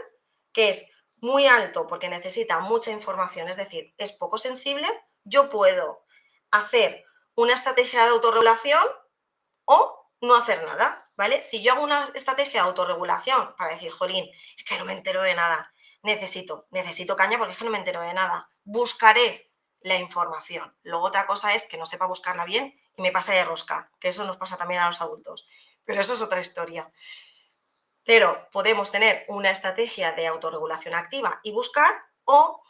que es muy alto porque necesita mucha información, es decir, es poco sensible, yo puedo hacer una estrategia de autorregulación o no hacer nada, ¿vale? Si yo hago una estrategia de autorregulación para decir, jolín, es que no me entero de nada, necesito caña porque es que no me entero de nada, buscaré la información. Luego otra cosa es que no sepa buscarla bien y me pase de rosca, que eso nos pasa también a los adultos, pero eso es otra historia. Pero podemos tener una estrategia de autorregulación activa y buscar o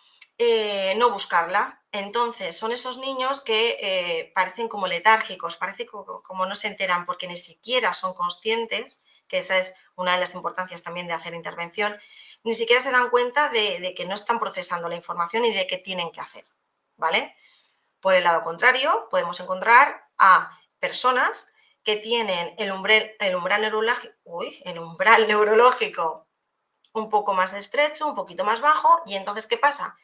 no buscarla. Entonces, son esos niños que parecen como letárgicos, parece como no se enteran porque ni siquiera son conscientes, que esa es una de las importancias también de hacer intervención, ni siquiera se dan cuenta de que no están procesando la información y de qué tienen que hacer, ¿vale? Por el lado contrario, podemos encontrar a personas que tienen el umbral neurológico un poco más estrecho, un poquito más bajo, y entonces, ¿qué pasa?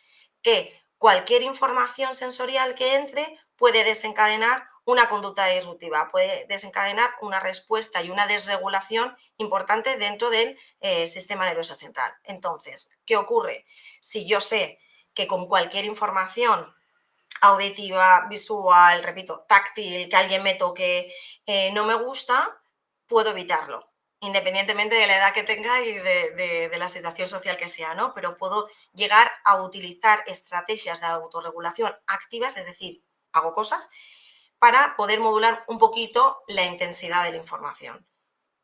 Que cualquier información sensorial que entre puede desencadenar una conducta disruptiva, puede desencadenar una respuesta y una desregulación importante dentro del sistema nervioso central. Entonces, ¿qué ocurre? Si yo sé que con cualquier información auditiva, visual, repito, táctil, que alguien me toque, no me gusta, puedo evitarlo, independientemente de la edad que tenga y de la situación social que sea, ¿no? Pero puedo llegar a utilizar estrategias de autorregulación activas, es decir, hago cosas, para poder modular un poquito la intensidad de la información.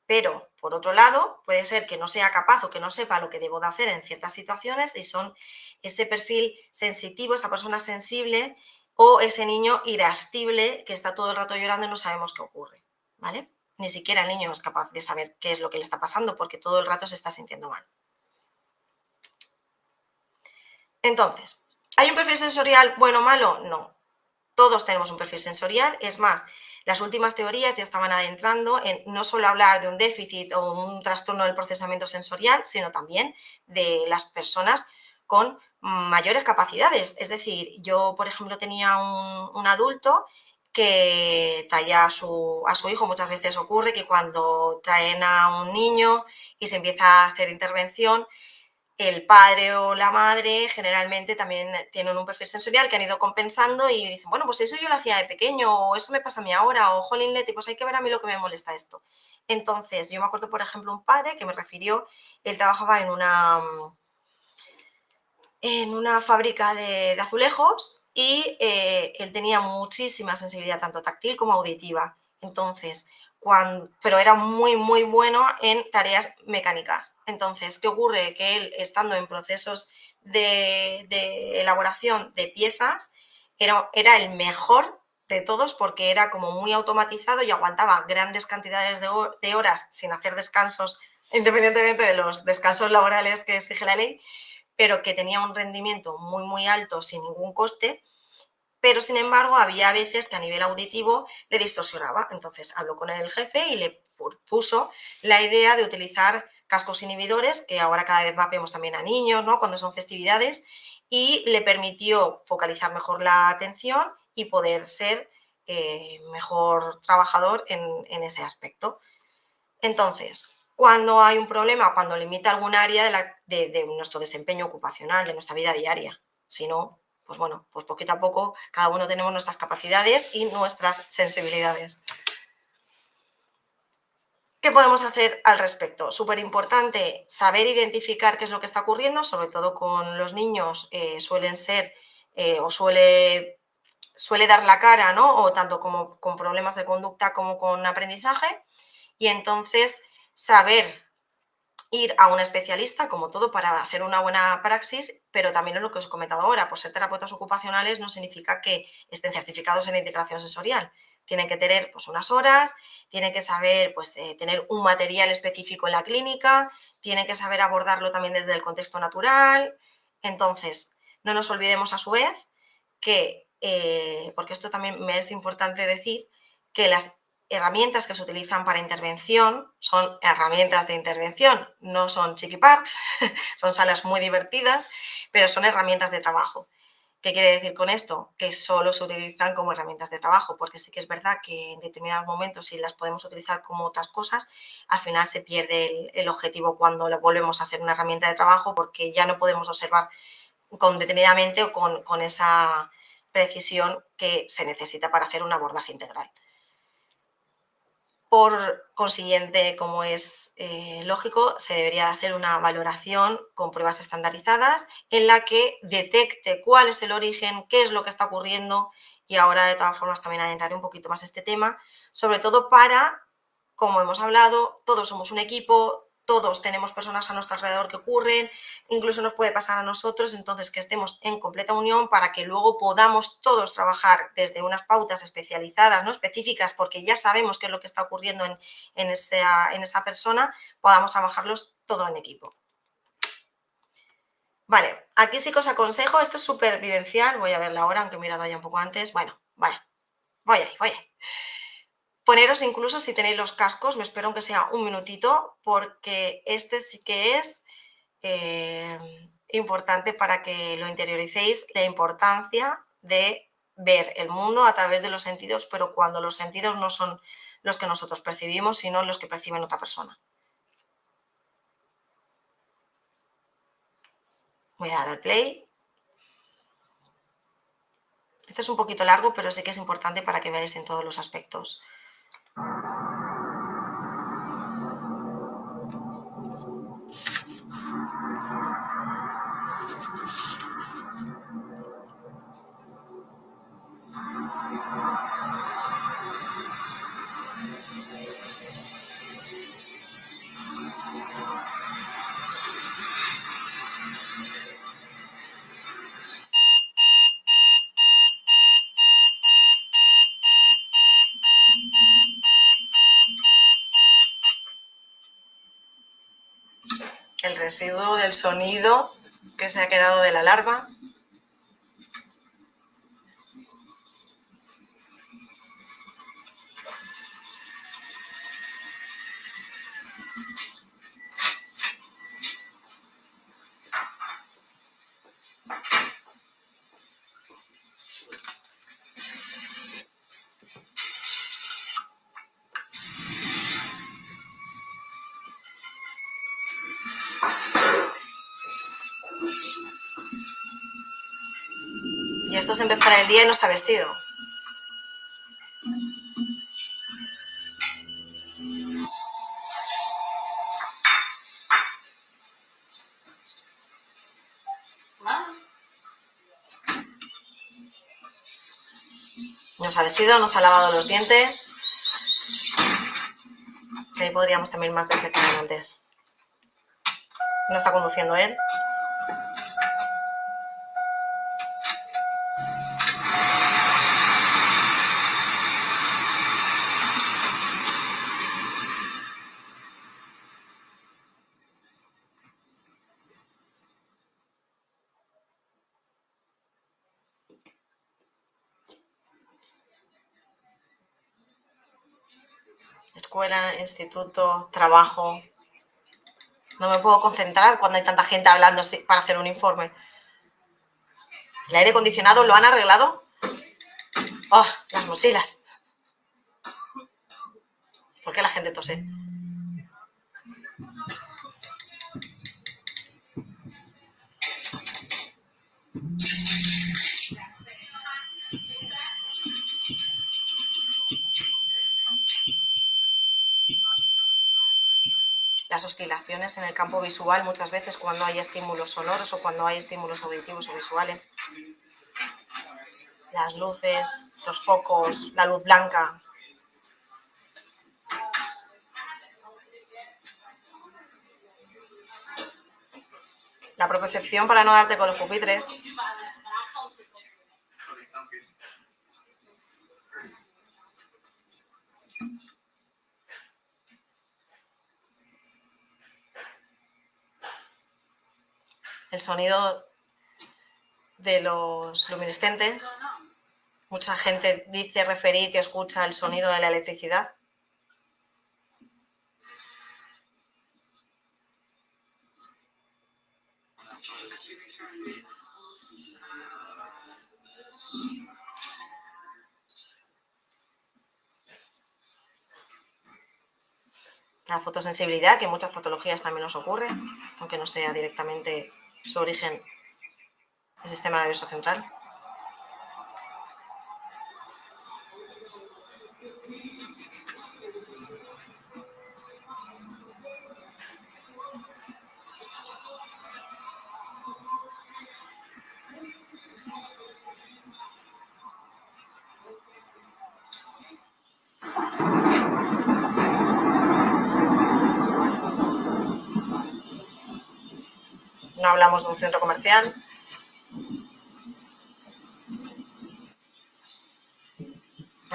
Pero, por otro lado, puede ser que no sea capaz o que no sepa lo que debo de hacer en ciertas situaciones y son ese perfil sensitivo, esa persona sensible o ese niño irascible que está todo el rato llorando y no sabemos qué ocurre, ¿vale? Ni siquiera el niño es capaz de saber qué es lo que le está pasando porque todo el rato se está sintiendo mal. Entonces, ¿hay un perfil sensorial bueno o malo? No. Todos tenemos un perfil sensorial, es más, las últimas teorías ya estaban adentrando en no solo hablar de un déficit o un trastorno del procesamiento sensorial, sino también de las personas con mayores capacidades. Es decir, yo, por ejemplo, tenía un adulto que traía a su hijo, muchas veces ocurre que cuando traen a un niño y se empieza a hacer intervención, el padre o la madre generalmente también tienen un perfil sensorial que han ido compensando y dicen, bueno, pues eso yo lo hacía de pequeño, o eso me pasa a mí ahora, o jolín, Leti, pues hay que ver a mí lo que me molesta esto. Entonces, yo me acuerdo, por ejemplo, un padre que me refirió, él trabajaba en una fábrica de azulejos y él tenía muchísima sensibilidad, tanto táctil como auditiva. Entonces, pero era muy, muy bueno en tareas mecánicas. Entonces, ¿qué ocurre? Que él, estando en procesos de elaboración de piezas, era el mejor de todos porque era como muy automatizado y aguantaba grandes cantidades de horas sin hacer descansos, independientemente de los descansos laborales que exige la ley, pero que tenía un rendimiento muy, muy alto sin ningún coste, pero sin embargo había veces que a nivel auditivo le distorsionaba. Entonces habló con el jefe y le puso la idea de utilizar cascos inhibidores, que ahora cada vez más vemos también a niños, ¿no?, cuando son festividades, y le permitió focalizar mejor la atención y poder ser mejor trabajador en ese aspecto. Entonces, cuando hay un problema, cuando limita algún área de nuestro desempeño ocupacional, de nuestra vida diaria, si no, pues bueno, pues poquito a poco cada uno tenemos nuestras capacidades y nuestras sensibilidades. ¿Qué podemos hacer al respecto? Súper importante saber identificar qué es lo que está ocurriendo, sobre todo con los niños suelen ser o suele dar la cara, ¿no?, o tanto como con problemas de conducta como con aprendizaje, y entonces saber ir a un especialista, como todo, para hacer una buena praxis, pero también es lo que os he comentado ahora, por ser terapeutas ocupacionales no significa que estén certificados en integración sensorial. Tienen que tener pues unas horas, tienen que saber pues, tener un material específico en la clínica, tienen que saber abordarlo también desde el contexto natural. Entonces, no nos olvidemos a su vez que, porque esto también me es importante decir, que las herramientas que se utilizan para intervención son herramientas de intervención, no son chiqui parks, son salas muy divertidas, pero son herramientas de trabajo. ¿Qué quiere decir con esto? Que solo se utilizan como herramientas de trabajo, porque sí que es verdad que en determinados momentos, si las podemos utilizar como otras cosas, al final se pierde el objetivo cuando lo volvemos a hacer una herramienta de trabajo, porque ya no podemos observar detenidamente o con esa precisión que se necesita para hacer un abordaje integral. Por consiguiente, como es lógico, se debería hacer una valoración con pruebas estandarizadas en la que detecte cuál es el origen, qué es lo que está ocurriendo, y ahora de todas formas también adentraré un poquito más este tema, sobre todo para, como hemos hablado, todos somos un equipo, todos tenemos personas a nuestro alrededor que ocurren, incluso nos puede pasar a nosotros, entonces que estemos en completa unión para que luego podamos todos trabajar desde unas pautas especializadas, ¿no?, específicas, porque ya sabemos qué es lo que está ocurriendo en esa persona, podamos trabajarlos todo en equipo. Vale, aquí sí que os aconsejo, esto es súper vivencial, voy a verla ahora, aunque he mirado ya un poco antes, bueno, vaya, voy ahí. Poneros incluso, si tenéis los cascos, me espero aunque sea un minutito, porque este sí que es importante para que lo interioricéis, la importancia de ver el mundo a través de los sentidos, pero cuando los sentidos no son los que nosotros percibimos, sino los que perciben otra persona. Voy a dar al play. Este es un poquito largo, pero sí que es importante para que veáis en todos los aspectos. El residuo del sonido que se ha quedado de la alarma. Y esto es empezar el día y no se ha vestido. No se ha vestido, no se ha lavado los dientes. Que ahí podríamos también más desencadenantes. No está conduciendo él. escuela, instituto, trabajo. No me puedo concentrar cuando hay tanta gente hablando para hacer un informe. ¿El aire acondicionado lo han arreglado? ¡Oh, las mochilas! ¿Por qué la gente tose? Las oscilaciones en el campo visual muchas veces cuando hay estímulos sonoros o cuando hay estímulos auditivos o visuales. Las luces, los focos, la luz blanca. La propiocepción para no darte con los pupitres. El sonido de los luminiscentes. Mucha gente dice referir que escucha el sonido de la electricidad. La fotosensibilidad, que en muchas patologías también nos ocurre, aunque no sea directamente su origen el sistema nervioso central. No hablamos de un centro comercial.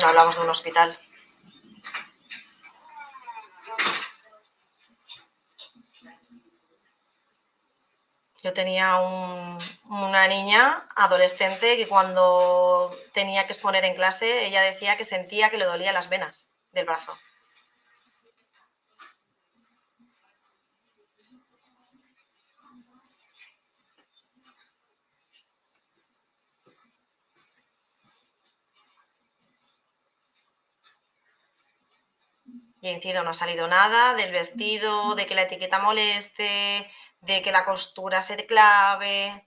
No hablamos de un hospital. Yo tenía una niña adolescente que cuando tenía que exponer en clase, ella decía que sentía que le dolían las venas del brazo. Y incido, no ha salido nada del vestido, de que la etiqueta moleste, de que la costura se clave,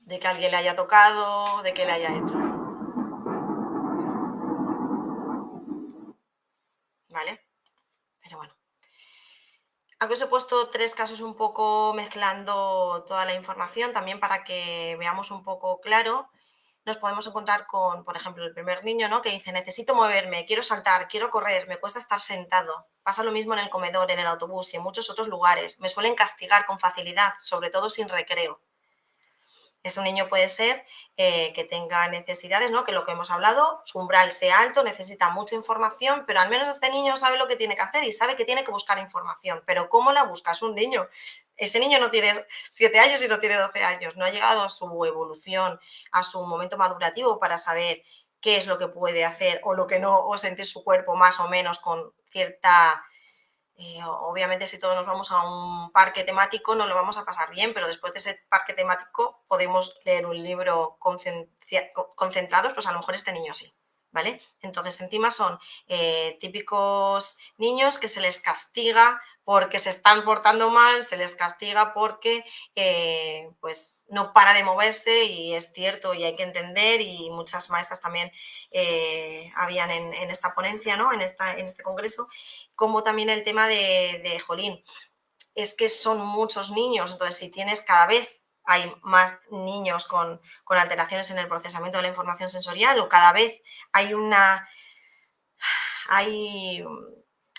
de que alguien le haya tocado, de que le haya hecho. ¿Vale? Pero bueno. Aquí os he puesto 3 casos un poco mezclando toda la información, también para que veamos un poco claro. Nos podemos encontrar con, por ejemplo, el primer niño, ¿no? Que dice, necesito moverme, quiero saltar, quiero correr, me cuesta estar sentado. Pasa lo mismo en el comedor, en el autobús y en muchos otros lugares. Me suelen castigar con facilidad, sobre todo sin recreo. Este niño puede ser que tenga necesidades, ¿no? Que lo que hemos hablado, su umbral sea alto, necesita mucha información, pero al menos este niño sabe lo que tiene que hacer y sabe que tiene que buscar información. Pero ¿cómo la busca? Es un niño. Ese niño no tiene 7 años y no tiene 12 años, no ha llegado a su evolución, a su momento madurativo para saber qué es lo que puede hacer o lo que no, o sentir su cuerpo más o menos con cierta... obviamente si todos nos vamos a un parque temático no lo vamos a pasar bien, pero después de ese parque temático podemos leer un libro concentrados, pues a lo mejor este niño sí, ¿vale? Entonces encima son típicos niños que se les castiga porque se están portando mal, se les castiga porque pues no para de moverse y es cierto y hay que entender y muchas maestras también habían en esta ponencia, ¿no? en este congreso, como también el tema de jolín, es que son muchos niños, entonces si tienes cada vez hay más niños con alteraciones en el procesamiento de la información sensorial o cada vez hay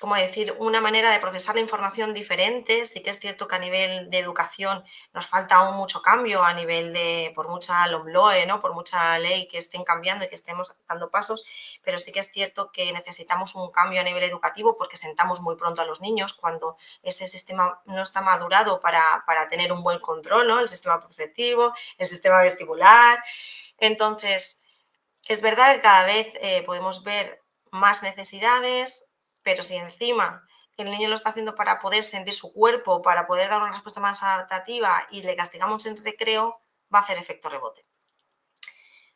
¿cómo decir?, una manera de procesar la información diferente. Sí que es cierto que a nivel de educación nos falta aún mucho cambio, a nivel de, por mucha LOMLOE, ¿no?, por mucha ley que estén cambiando y que estemos dando pasos, pero sí que es cierto que necesitamos un cambio a nivel educativo porque sentamos muy pronto a los niños cuando ese sistema no está madurado para tener un buen control, ¿no?, el sistema perceptivo, el sistema vestibular. Entonces, Es verdad que cada vez podemos ver más necesidades, pero si encima el niño lo está haciendo para poder sentir su cuerpo, para poder dar una respuesta más adaptativa y le castigamos en recreo, va a hacer efecto rebote.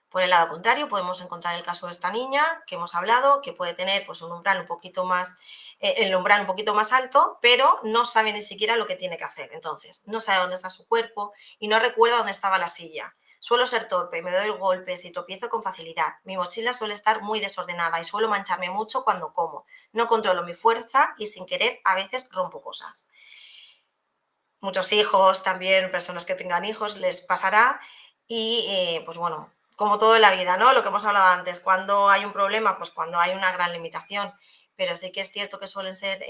Por el lado contrario, podemos encontrar el caso de esta niña que hemos hablado, que puede tener pues, un umbral un poquito más, el umbral un poquito más alto, pero no sabe ni siquiera lo que tiene que hacer. Entonces, no sabe dónde está su cuerpo y no recuerda dónde estaba la silla. Suelo ser torpe, me doy golpes y tropiezo con facilidad. Mi mochila suele estar muy desordenada y suelo mancharme mucho cuando como. No controlo mi fuerza y sin querer a veces rompo cosas. Muchos hijos, también personas que tengan hijos, les pasará y pues bueno, como todo en la vida, ¿no? Lo que hemos hablado antes, cuando hay un problema, pues cuando hay una gran limitación, pero sí que es cierto que suelen ser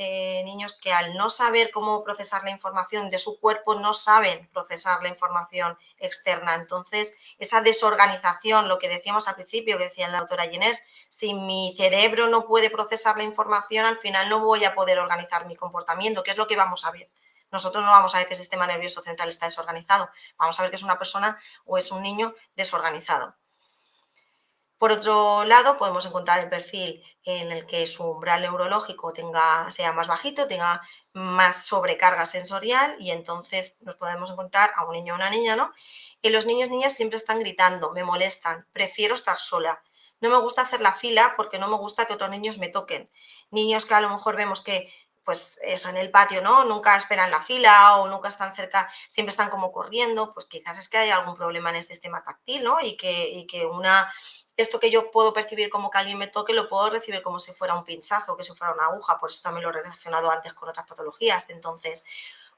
niños que al no saber cómo procesar la información de su cuerpo, no saben procesar la información externa. Entonces, esa desorganización, lo que decíamos al principio, que decía la autora Jeners, si mi cerebro no puede procesar la información, al final no voy a poder organizar mi comportamiento, que es lo que vamos a ver. Nosotros no vamos a ver que el sistema nervioso central está desorganizado, vamos a ver que es una persona o es un niño desorganizado. Por otro lado, podemos encontrar el perfil en el que su umbral neurológico sea más bajito, tenga más sobrecarga sensorial y entonces nos podemos encontrar a un niño o una niña, ¿no? Y los niños y niñas siempre están gritando, me molestan, prefiero estar sola. No me gusta hacer la fila porque no me gusta que otros niños me toquen. Niños que a lo mejor vemos que, pues eso, en el patio, ¿no? Nunca esperan la fila o nunca están cerca, siempre están como corriendo, pues quizás es que hay algún problema en el sistema táctil, ¿no? Y que esto que yo puedo percibir como que alguien me toque, lo puedo recibir como si fuera un pinchazo, que si fuera una aguja, por eso también lo he relacionado antes con otras patologías. Entonces,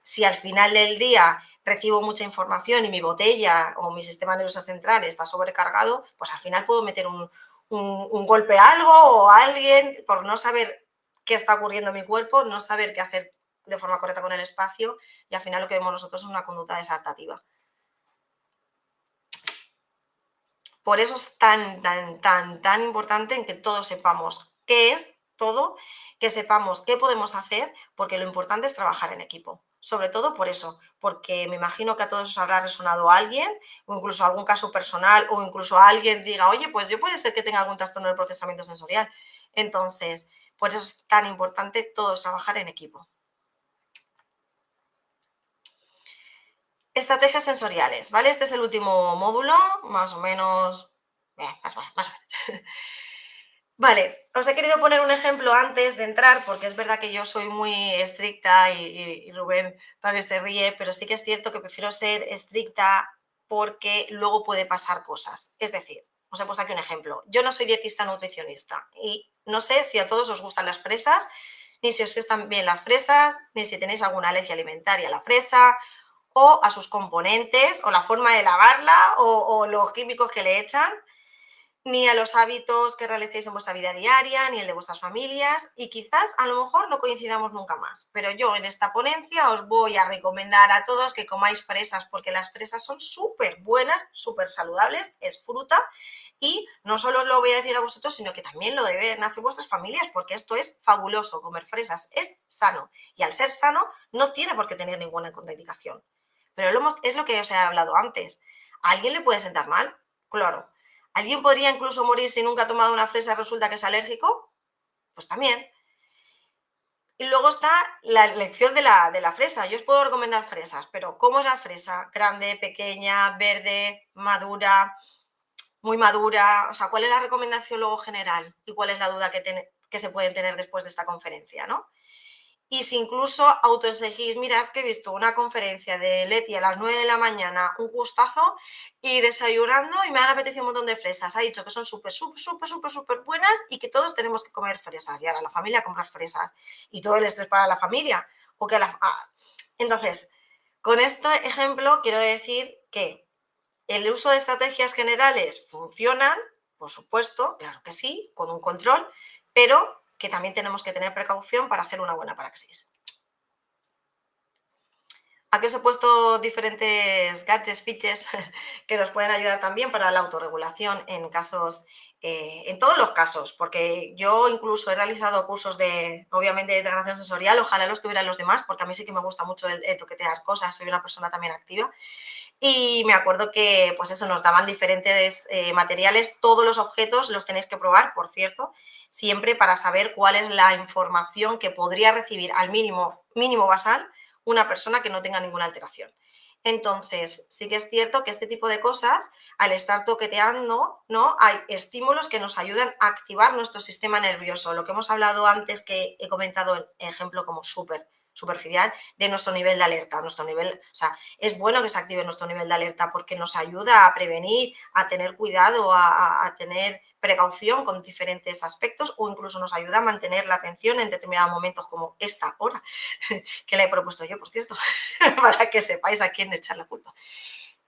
si al final del día recibo mucha información y mi botella o mi sistema nervioso central está sobrecargado, pues al final puedo meter un golpe a algo o a alguien por no saber qué está ocurriendo en mi cuerpo, no saber qué hacer de forma correcta con el espacio y al final lo que vemos nosotros es una conducta desadaptativa. Por eso es tan importante en que todos sepamos qué es todo, que sepamos qué podemos hacer, porque lo importante es trabajar en equipo. Sobre todo por eso, porque me imagino que a todos os habrá resonado alguien, o incluso algún caso personal, o incluso alguien diga, oye, pues yo puede ser que tenga algún trastorno del procesamiento sensorial. Entonces, por eso es tan importante todos trabajar en equipo. Estrategias sensoriales, ¿vale? Este es el último módulo, más o menos, más o menos. Vale, os he querido poner un ejemplo antes de entrar, porque es verdad que yo soy muy estricta y Rubén también se ríe, pero sí que es cierto que prefiero ser estricta porque luego puede pasar cosas. Es decir, os he puesto aquí un ejemplo. Yo no soy dietista nutricionista y no sé si a todos os gustan las fresas, ni si os están bien las fresas, ni si tenéis alguna alergia alimentaria a la fresa o a sus componentes o la forma de lavarla o los químicos que le echan, ni a los hábitos que realicéis en vuestra vida diaria, ni el de vuestras familias, y quizás a lo mejor no coincidamos nunca más. Pero yo en esta ponencia os voy a recomendar a todos que comáis fresas, porque las fresas son súper buenas, súper saludables, es fruta, y no solo os lo voy a decir a vosotros, sino que también lo deben hacer vuestras familias, porque esto es fabuloso, comer fresas es sano, y al ser sano no tiene por qué tener ninguna contraindicación. Pero es lo que os he hablado antes. ¿A alguien le puede sentar mal? Claro. ¿Alguien podría incluso morir si nunca ha tomado una fresa y resulta que es alérgico? Pues también. Y luego está la elección de la fresa. Yo os puedo recomendar fresas, pero ¿cómo es la fresa? Grande, pequeña, verde, madura, muy madura. O sea, ¿cuál es la recomendación luego general? ¿Y cuál es la duda que se pueden tener después de esta conferencia, ¿no? Y si incluso autoexigís, mira, es que he visto una conferencia de Leti a las 9 de la mañana, un gustazo, y desayunando y me han apetecido un montón de fresas. Ha dicho que son súper buenas y que todos tenemos que comer fresas. Y ahora la familia compra fresas. Y todo el estrés para la familia. Entonces, con este ejemplo quiero decir que el uso de estrategias generales funcionan, por supuesto, claro que sí, con un control, pero que también tenemos que tener precaución para hacer una buena praxis. Aquí os he puesto diferentes gadgets, features que nos pueden ayudar también para la autorregulación en casos en todos los casos, porque yo incluso he realizado cursos obviamente, de integración sensorial, ojalá los tuvieran los demás, porque a mí sí que me gusta mucho el toquetear cosas, soy una persona también activa. Y me acuerdo que, pues eso, nos daban diferentes materiales, todos los objetos los tenéis que probar, por cierto, siempre para saber cuál es la información que podría recibir al mínimo basal una persona que no tenga ninguna alteración. Entonces, sí que es cierto que este tipo de cosas, al estar toqueteando, ¿no? Hay estímulos que nos ayudan a activar nuestro sistema nervioso, lo que hemos hablado antes, que he comentado en ejemplo como superficial, de nuestro nivel de alerta. Es bueno que se active nuestro nivel de alerta porque nos ayuda a prevenir, a tener cuidado, a tener precaución con diferentes aspectos, o incluso nos ayuda a mantener la atención en determinados momentos como esta hora, que la he propuesto yo, por cierto, para que sepáis a quién echar la culpa.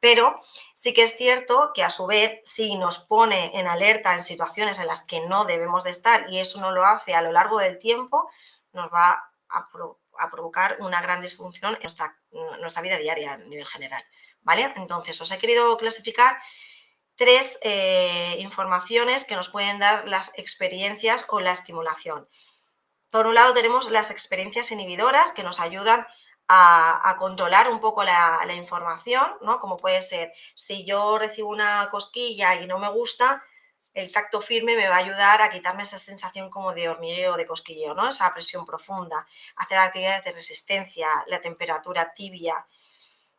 Pero sí que es cierto que a su vez, si nos pone en alerta en situaciones en las que no debemos de estar, y eso no lo hace a lo largo del tiempo, nos va a provocar una gran disfunción en nuestra vida diaria a nivel general, ¿vale? Entonces, os he querido clasificar 3 informaciones que nos pueden dar las experiencias o la estimulación. Por un lado tenemos las experiencias inhibidoras, que nos ayudan a controlar un poco la información, ¿no? Como puede ser, si yo recibo una cosquilla y no me gusta, el tacto firme me va a ayudar a quitarme esa sensación como de hormigueo, de cosquilleo, ¿no? Esa presión profunda, hacer actividades de resistencia, la temperatura tibia.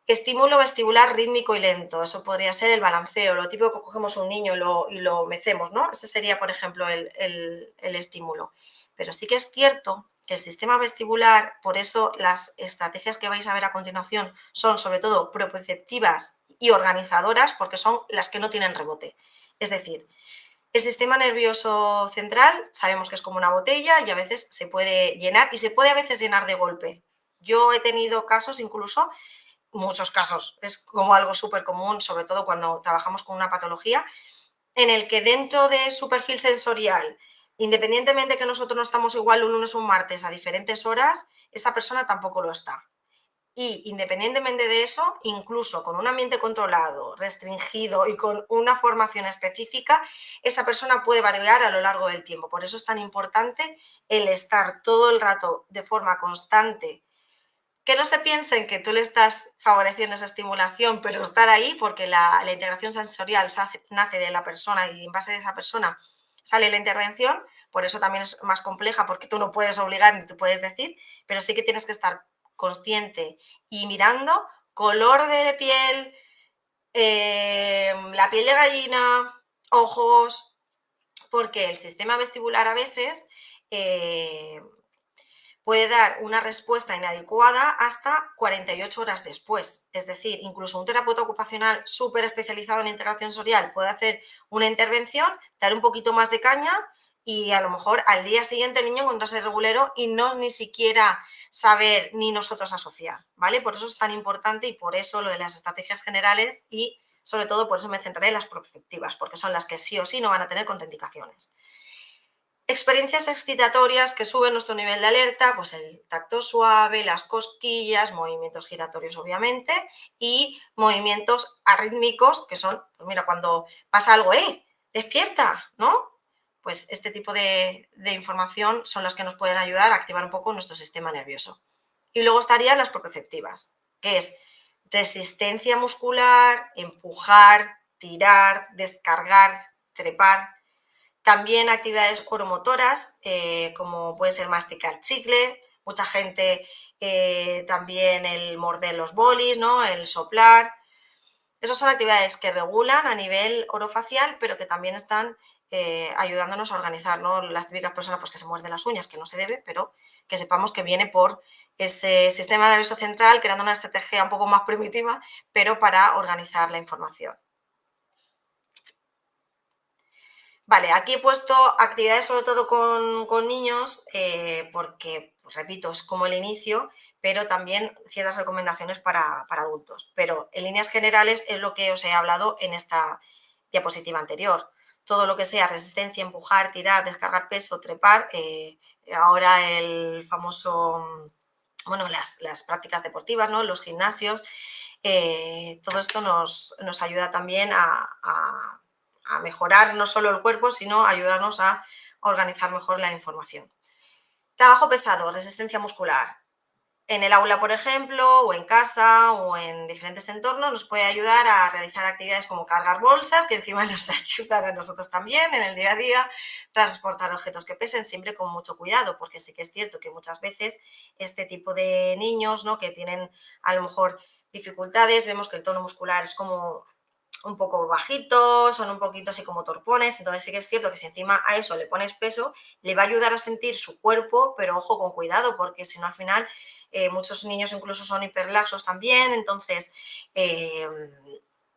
Estímulo vestibular rítmico y lento, eso podría ser el balanceo, lo típico que cogemos a un niño y lo mecemos, ¿no? Ese sería, por ejemplo, el estímulo. Pero sí que es cierto que el sistema vestibular, por eso las estrategias que vais a ver a continuación son sobre todo proprioceptivas y organizadoras, porque son las que no tienen rebote. Es decir, el sistema nervioso central sabemos que es como una botella y a veces se puede llenar, y se puede a veces llenar de golpe. Yo he tenido casos, incluso muchos casos, es como algo súper común, sobre todo cuando trabajamos con una patología, en el que dentro de su perfil sensorial, independientemente que nosotros no estamos igual un lunes o un martes a diferentes horas, esa persona tampoco lo está. Y independientemente de eso, incluso con un ambiente controlado, restringido y con una formación específica, esa persona puede variar a lo largo del tiempo. Por eso es tan importante el estar todo el rato de forma constante. Que no se piensen que tú le estás favoreciendo esa estimulación, pero estar ahí, porque la integración sensorial nace de la persona y en base de esa persona sale la intervención. Por eso también es más compleja, porque tú no puedes obligar ni tú puedes decir, pero sí que tienes que estar consciente y mirando color de piel, la piel de gallina, ojos, porque el sistema vestibular a veces puede dar una respuesta inadecuada hasta 48 horas después. Es decir, incluso un terapeuta ocupacional súper especializado en integración sensorial puede hacer una intervención, dar un poquito más de caña y a lo mejor al día siguiente el niño encontrarse regulero y no ni siquiera saber ni nosotros asociar, ¿vale? Por eso es tan importante y por eso lo de las estrategias generales, y sobre todo por eso me centraré en las prospectivas, porque son las que sí o sí no van a tener contraindicaciones. Experiencias excitatorias que suben nuestro nivel de alerta, pues el tacto suave, las cosquillas, movimientos giratorios obviamente, y movimientos arrítmicos, que son, pues mira, cuando pasa algo, ¡despierta!, ¿no? Pues este tipo de información son las que nos pueden ayudar a activar un poco nuestro sistema nervioso. Y luego estarían las proprioceptivas, que es resistencia muscular, empujar, tirar, descargar, trepar. También actividades oromotoras, como puede ser masticar chicle, mucha gente también el morder los bolis, ¿no? El soplar. Esas son actividades que regulan a nivel orofacial, pero que también están ayudándonos a organizar, ¿no? Las típicas personas pues, que se muerden las uñas, que no se debe, pero que sepamos que viene por ese sistema nervioso central creando una estrategia un poco más primitiva, pero para organizar la información. Vale, aquí he puesto actividades sobre todo con niños porque, pues, repito, es como el inicio, pero también ciertas recomendaciones para adultos. Pero en líneas generales es lo que os he hablado en esta diapositiva anterior. Todo lo que sea resistencia, empujar, tirar, descargar peso, trepar, ahora el famoso, bueno, las prácticas deportivas, ¿no? Los gimnasios, todo esto nos ayuda también a a mejorar no solo el cuerpo, sino ayudarnos a organizar mejor la información. Trabajo pesado, resistencia muscular. En el aula, por ejemplo, o en casa o en diferentes entornos, nos puede ayudar a realizar actividades como cargar bolsas, que encima nos ayudan a nosotros también en el día a día, transportar objetos que pesen, siempre con mucho cuidado, porque sí que es cierto que muchas veces este tipo de niños, ¿no?, que tienen a lo mejor dificultades, vemos que el tono muscular es como un poco bajitos, son un poquito así como torpones, entonces sí que es cierto que si encima a eso le pones peso, le va a ayudar a sentir su cuerpo, pero ojo, con cuidado, porque si no al final muchos niños incluso son hiperlaxos también, entonces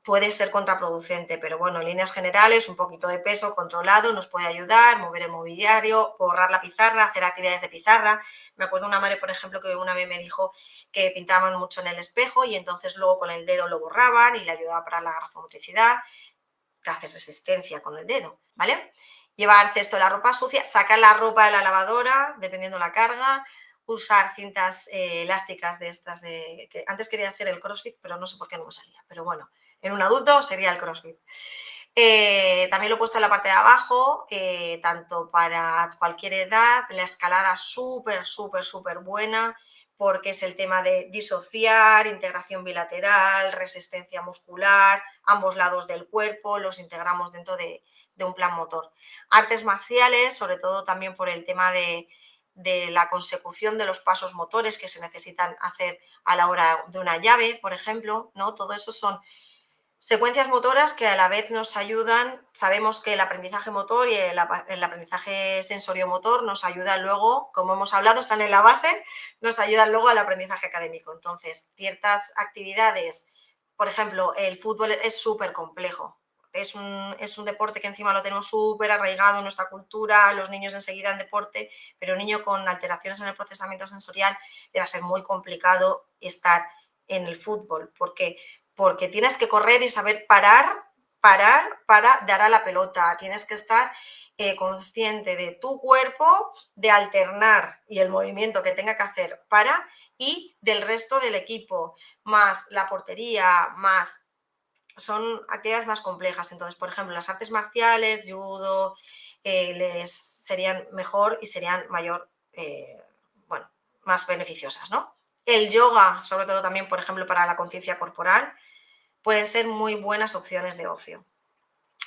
puede ser contraproducente, pero bueno, en líneas generales un poquito de peso controlado nos puede ayudar, mover el mobiliario, borrar la pizarra, hacer actividades de pizarra. Me acuerdo una madre, por ejemplo, que una vez me dijo que pintaban mucho en el espejo y entonces luego con el dedo lo borraban y le ayudaba para la grafomotricidad, te haces resistencia con el dedo, ¿vale? Llevar cesto de la ropa sucia, sacar la ropa de la lavadora, dependiendo la carga, usar cintas elásticas de estas de... que antes quería hacer el CrossFit, pero no sé por qué no me salía, pero bueno, en un adulto sería el CrossFit. También lo he puesto en la parte de abajo, tanto para cualquier edad, la escalada súper buena, porque es el tema de disociar, integración bilateral, resistencia muscular, ambos lados del cuerpo, los integramos dentro de un plan motor. Artes marciales, sobre todo también por el tema de la consecución de los pasos motores que se necesitan hacer a la hora de una llave, por ejemplo, ¿no? Todo eso son secuencias motoras que a la vez nos ayudan. Sabemos que el aprendizaje motor y el aprendizaje sensoriomotor nos ayudan luego, como hemos hablado, están en la base, nos ayudan luego al aprendizaje académico. Entonces, ciertas actividades, por ejemplo, el fútbol es súper complejo. Es un deporte que encima lo tenemos súper arraigado en nuestra cultura, los niños enseguida en deporte, pero un niño con alteraciones en el procesamiento sensorial le va a ser muy complicado estar en el fútbol. ¿Por qué? Porque tienes que correr y saber parar para dar a la pelota. Tienes que estar consciente de tu cuerpo, de alternar y el movimiento que tenga que hacer para y del resto del equipo, más la portería, más... Son actividades más complejas. Entonces, por ejemplo, las artes marciales, judo, les serían mejor y serían más beneficiosas, ¿no? El yoga, sobre todo también, por ejemplo, para la conciencia corporal, pueden ser muy buenas opciones de ocio.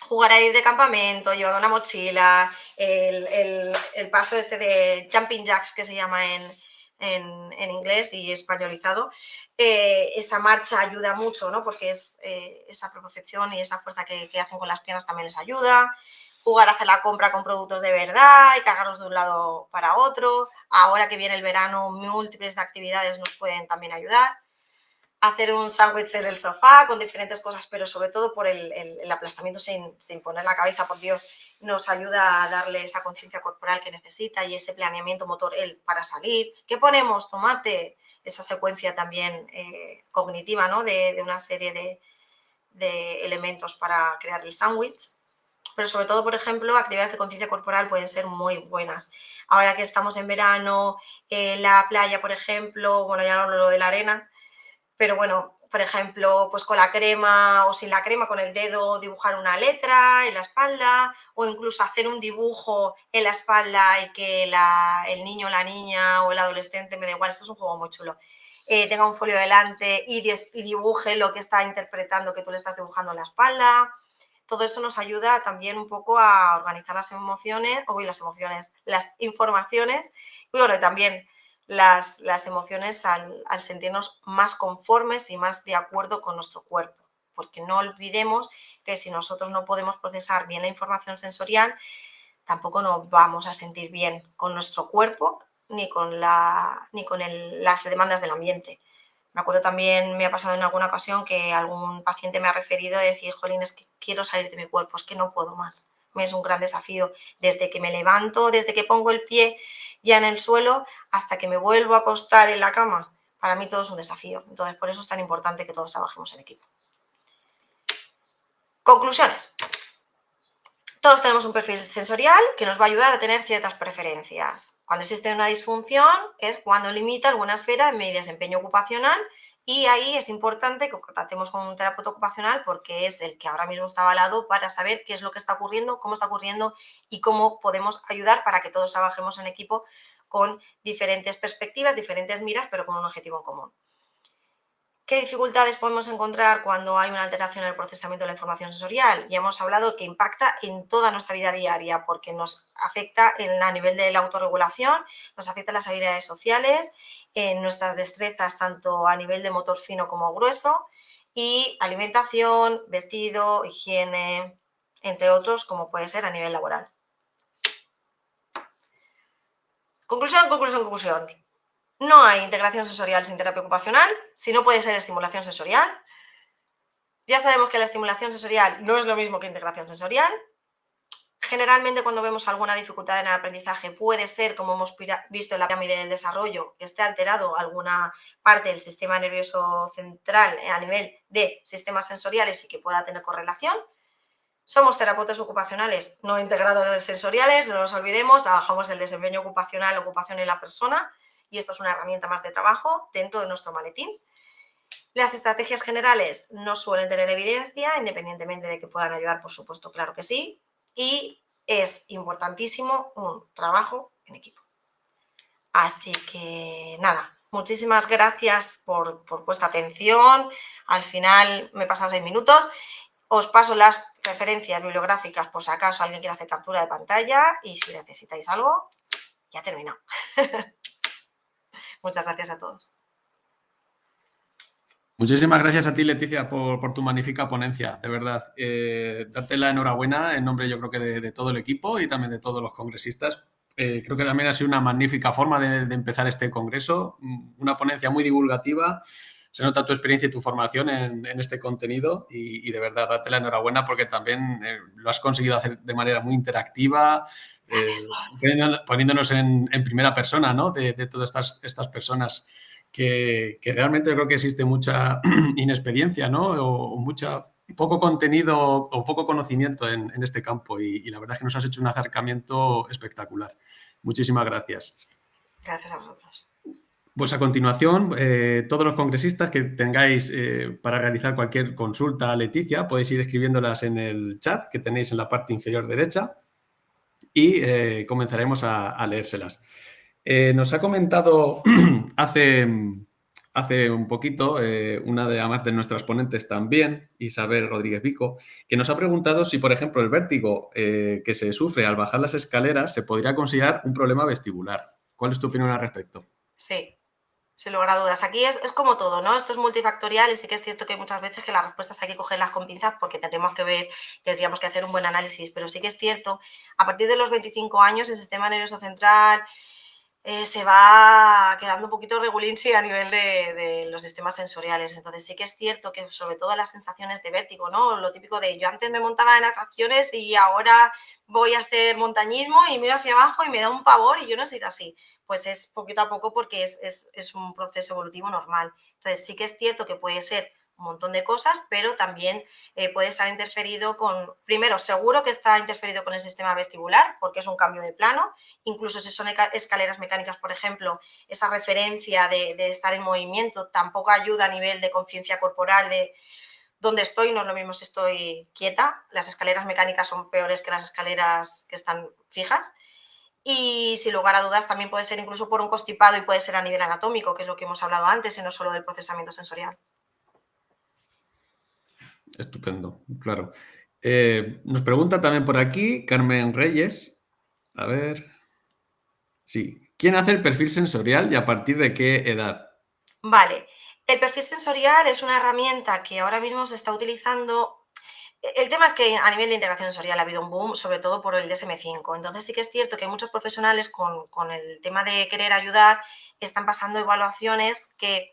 Jugar a ir de campamento, llevando una mochila, el paso este de jumping jacks que se llama en inglés y españolizado, esa marcha ayuda mucho, ¿no? Porque es esa propiocepción y esa fuerza que hacen con las piernas también les ayuda. Jugar a hacer la compra con productos de verdad y cargarlos de un lado para otro. Ahora que viene el verano, múltiples de actividades nos pueden también ayudar. Hacer un sándwich en el sofá con diferentes cosas, pero sobre todo por el aplastamiento sin poner la cabeza, por Dios, nos ayuda a darle esa conciencia corporal que necesita y ese planeamiento motor para salir. ¿Qué ponemos? Tomate, esa secuencia también cognitiva, ¿no? de una serie de elementos para crear el sándwich. Pero sobre todo, por ejemplo, actividades de conciencia corporal pueden ser muy buenas. Ahora que estamos en verano, la playa, por ejemplo, bueno, ya no hablo de la arena, pero bueno, por ejemplo, pues con la crema o sin la crema, con el dedo, dibujar una letra en la espalda o incluso hacer un dibujo en la espalda y que el niño, la niña o el adolescente, me da igual, esto es un juego muy chulo, tenga un folio delante y dibuje lo que está interpretando que tú le estás dibujando en la espalda. Todo eso nos ayuda también un poco a organizar las informaciones, y bueno, y también las emociones al sentirnos más conformes y más de acuerdo con nuestro cuerpo. Porque no olvidemos que si nosotros no podemos procesar bien la información sensorial, tampoco nos vamos a sentir bien con nuestro cuerpo ni con las demandas del ambiente. Me acuerdo también, me ha pasado en alguna ocasión que algún paciente me ha referido a decir, jolín, es que quiero salir de mi cuerpo, es que no puedo más. Es un gran desafío desde que me levanto, desde que pongo el pie ya en el suelo hasta que me vuelvo a acostar en la cama. Para mí todo es un desafío. Entonces, por eso es tan importante que todos trabajemos en equipo. Conclusiones. Todos tenemos un perfil sensorial que nos va a ayudar a tener ciertas preferencias. Cuando existe una disfunción es cuando limita alguna esfera de mi desempeño ocupacional Y ahí es importante que contactemos con un terapeuta ocupacional porque es el que ahora mismo está avalado para saber qué es lo que está ocurriendo, cómo está ocurriendo y cómo podemos ayudar para que todos trabajemos en equipo con diferentes perspectivas, diferentes miras, pero con un objetivo en común. ¿Qué dificultades podemos encontrar cuando hay una alteración en el procesamiento de la información sensorial? Ya hemos hablado que impacta en toda nuestra vida diaria porque nos afecta a nivel de la autorregulación, nos afecta en las habilidades sociales, en nuestras destrezas tanto a nivel de motor fino como grueso y alimentación, vestido, higiene, entre otros, como puede ser a nivel laboral. Conclusión. No hay integración sensorial sin terapia ocupacional, si no puede ser estimulación sensorial. Ya sabemos que la estimulación sensorial no es lo mismo que integración sensorial. Generalmente cuando vemos alguna dificultad en el aprendizaje puede ser, como hemos visto en la pirámide del desarrollo, que esté alterado alguna parte del sistema nervioso central a nivel de sistemas sensoriales y que pueda tener correlación. Somos terapeutas ocupacionales, no integradores sensoriales, no nos olvidemos, trabajamos el desempeño ocupacional, ocupación en la persona, y esto es una herramienta más de trabajo dentro de nuestro maletín. Las estrategias generales no suelen tener evidencia, independientemente de que puedan ayudar, por supuesto, claro que sí, y es importantísimo un trabajo en equipo. Así que nada, muchísimas gracias por vuestra atención. Al final me he pasado 6 minutos. Os paso las referencias bibliográficas por si acaso alguien quiere hacer captura de pantalla y si necesitáis algo, ya he terminado. Muchas gracias a todos. Muchísimas gracias a ti, Leticia, por tu magnífica ponencia, de verdad. Darte la enhorabuena en nombre, yo creo que de todo el equipo y también de todos los congresistas. Creo que también ha sido una magnífica forma de empezar este congreso, una ponencia muy divulgativa. Se nota tu experiencia y tu formación en este contenido y de verdad, darte la enhorabuena porque también lo has conseguido hacer de manera muy interactiva, poniéndonos en primera persona, ¿no? de todas estas personas que realmente creo que existe mucha inexperiencia, ¿no? O poco contenido o poco conocimiento en este campo y la verdad es que nos has hecho un acercamiento espectacular. Muchísimas gracias. Gracias a vosotros. Pues a continuación, todos los congresistas que tengáis para realizar cualquier consulta a Leticia, podéis ir escribiéndolas en el chat que tenéis en la parte inferior derecha y comenzaremos a leérselas. Nos ha comentado hace un poquito además de nuestras ponentes también, Isabel Rodríguez Vico, que nos ha preguntado si, por ejemplo, el vértigo que se sufre al bajar las escaleras se podría considerar un problema vestibular. ¿Cuál es tu opinión al respecto? Sí, sin lugar a dudas. Aquí es como todo, ¿no? Esto es multifactorial y sí que es cierto que hay muchas veces que las respuestas hay que cogerlas con pinzas porque tendríamos que hacer un buen análisis, pero sí que es cierto, a partir de los 25 años el sistema nervioso central se va quedando un poquito regulinchi a nivel de los sistemas sensoriales. Entonces sí que es cierto que sobre todo las sensaciones de vértigo, ¿no? Lo típico de yo antes me montaba en atracciones y ahora voy a hacer montañismo y miro hacia abajo y me da un pavor y yo no soy así. Pues es poquito a poco porque es un proceso evolutivo normal. Entonces sí que es cierto que puede ser un montón de cosas, pero también puede estar interferido primero, seguro que está interferido con el sistema vestibular, porque es un cambio de plano, incluso si son escaleras mecánicas, por ejemplo, esa referencia de estar en movimiento tampoco ayuda a nivel de conciencia corporal de dónde estoy, no es lo mismo si estoy quieta, las escaleras mecánicas son peores que las escaleras que están fijas. Y sin lugar a dudas también puede ser incluso por un constipado y puede ser a nivel anatómico, que es lo que hemos hablado antes, y no solo del procesamiento sensorial. Estupendo, claro. Nos pregunta también por aquí Carmen Reyes. A ver. Sí. ¿Quién hace el perfil sensorial y a partir de qué edad? Vale. El perfil sensorial es una herramienta que ahora mismo se está utilizando. El tema es que a nivel de integración sensorial ha habido un boom, sobre todo por el DSM-5. Entonces sí que es cierto que muchos profesionales con el tema de querer ayudar están pasando evaluaciones que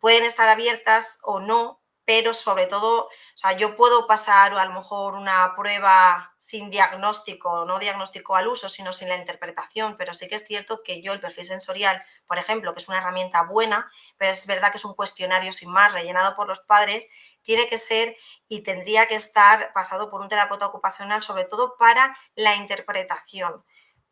pueden estar abiertas o no, pero sobre todo, o sea, yo puedo pasar a lo mejor una prueba sin diagnóstico, no diagnóstico al uso, sino sin la interpretación, pero sí que es cierto que yo el perfil sensorial, por ejemplo, que es una herramienta buena, pero es verdad que es un cuestionario sin más rellenado por los padres, tiene que ser y tendría que estar pasado por un terapeuta ocupacional, sobre todo para la interpretación.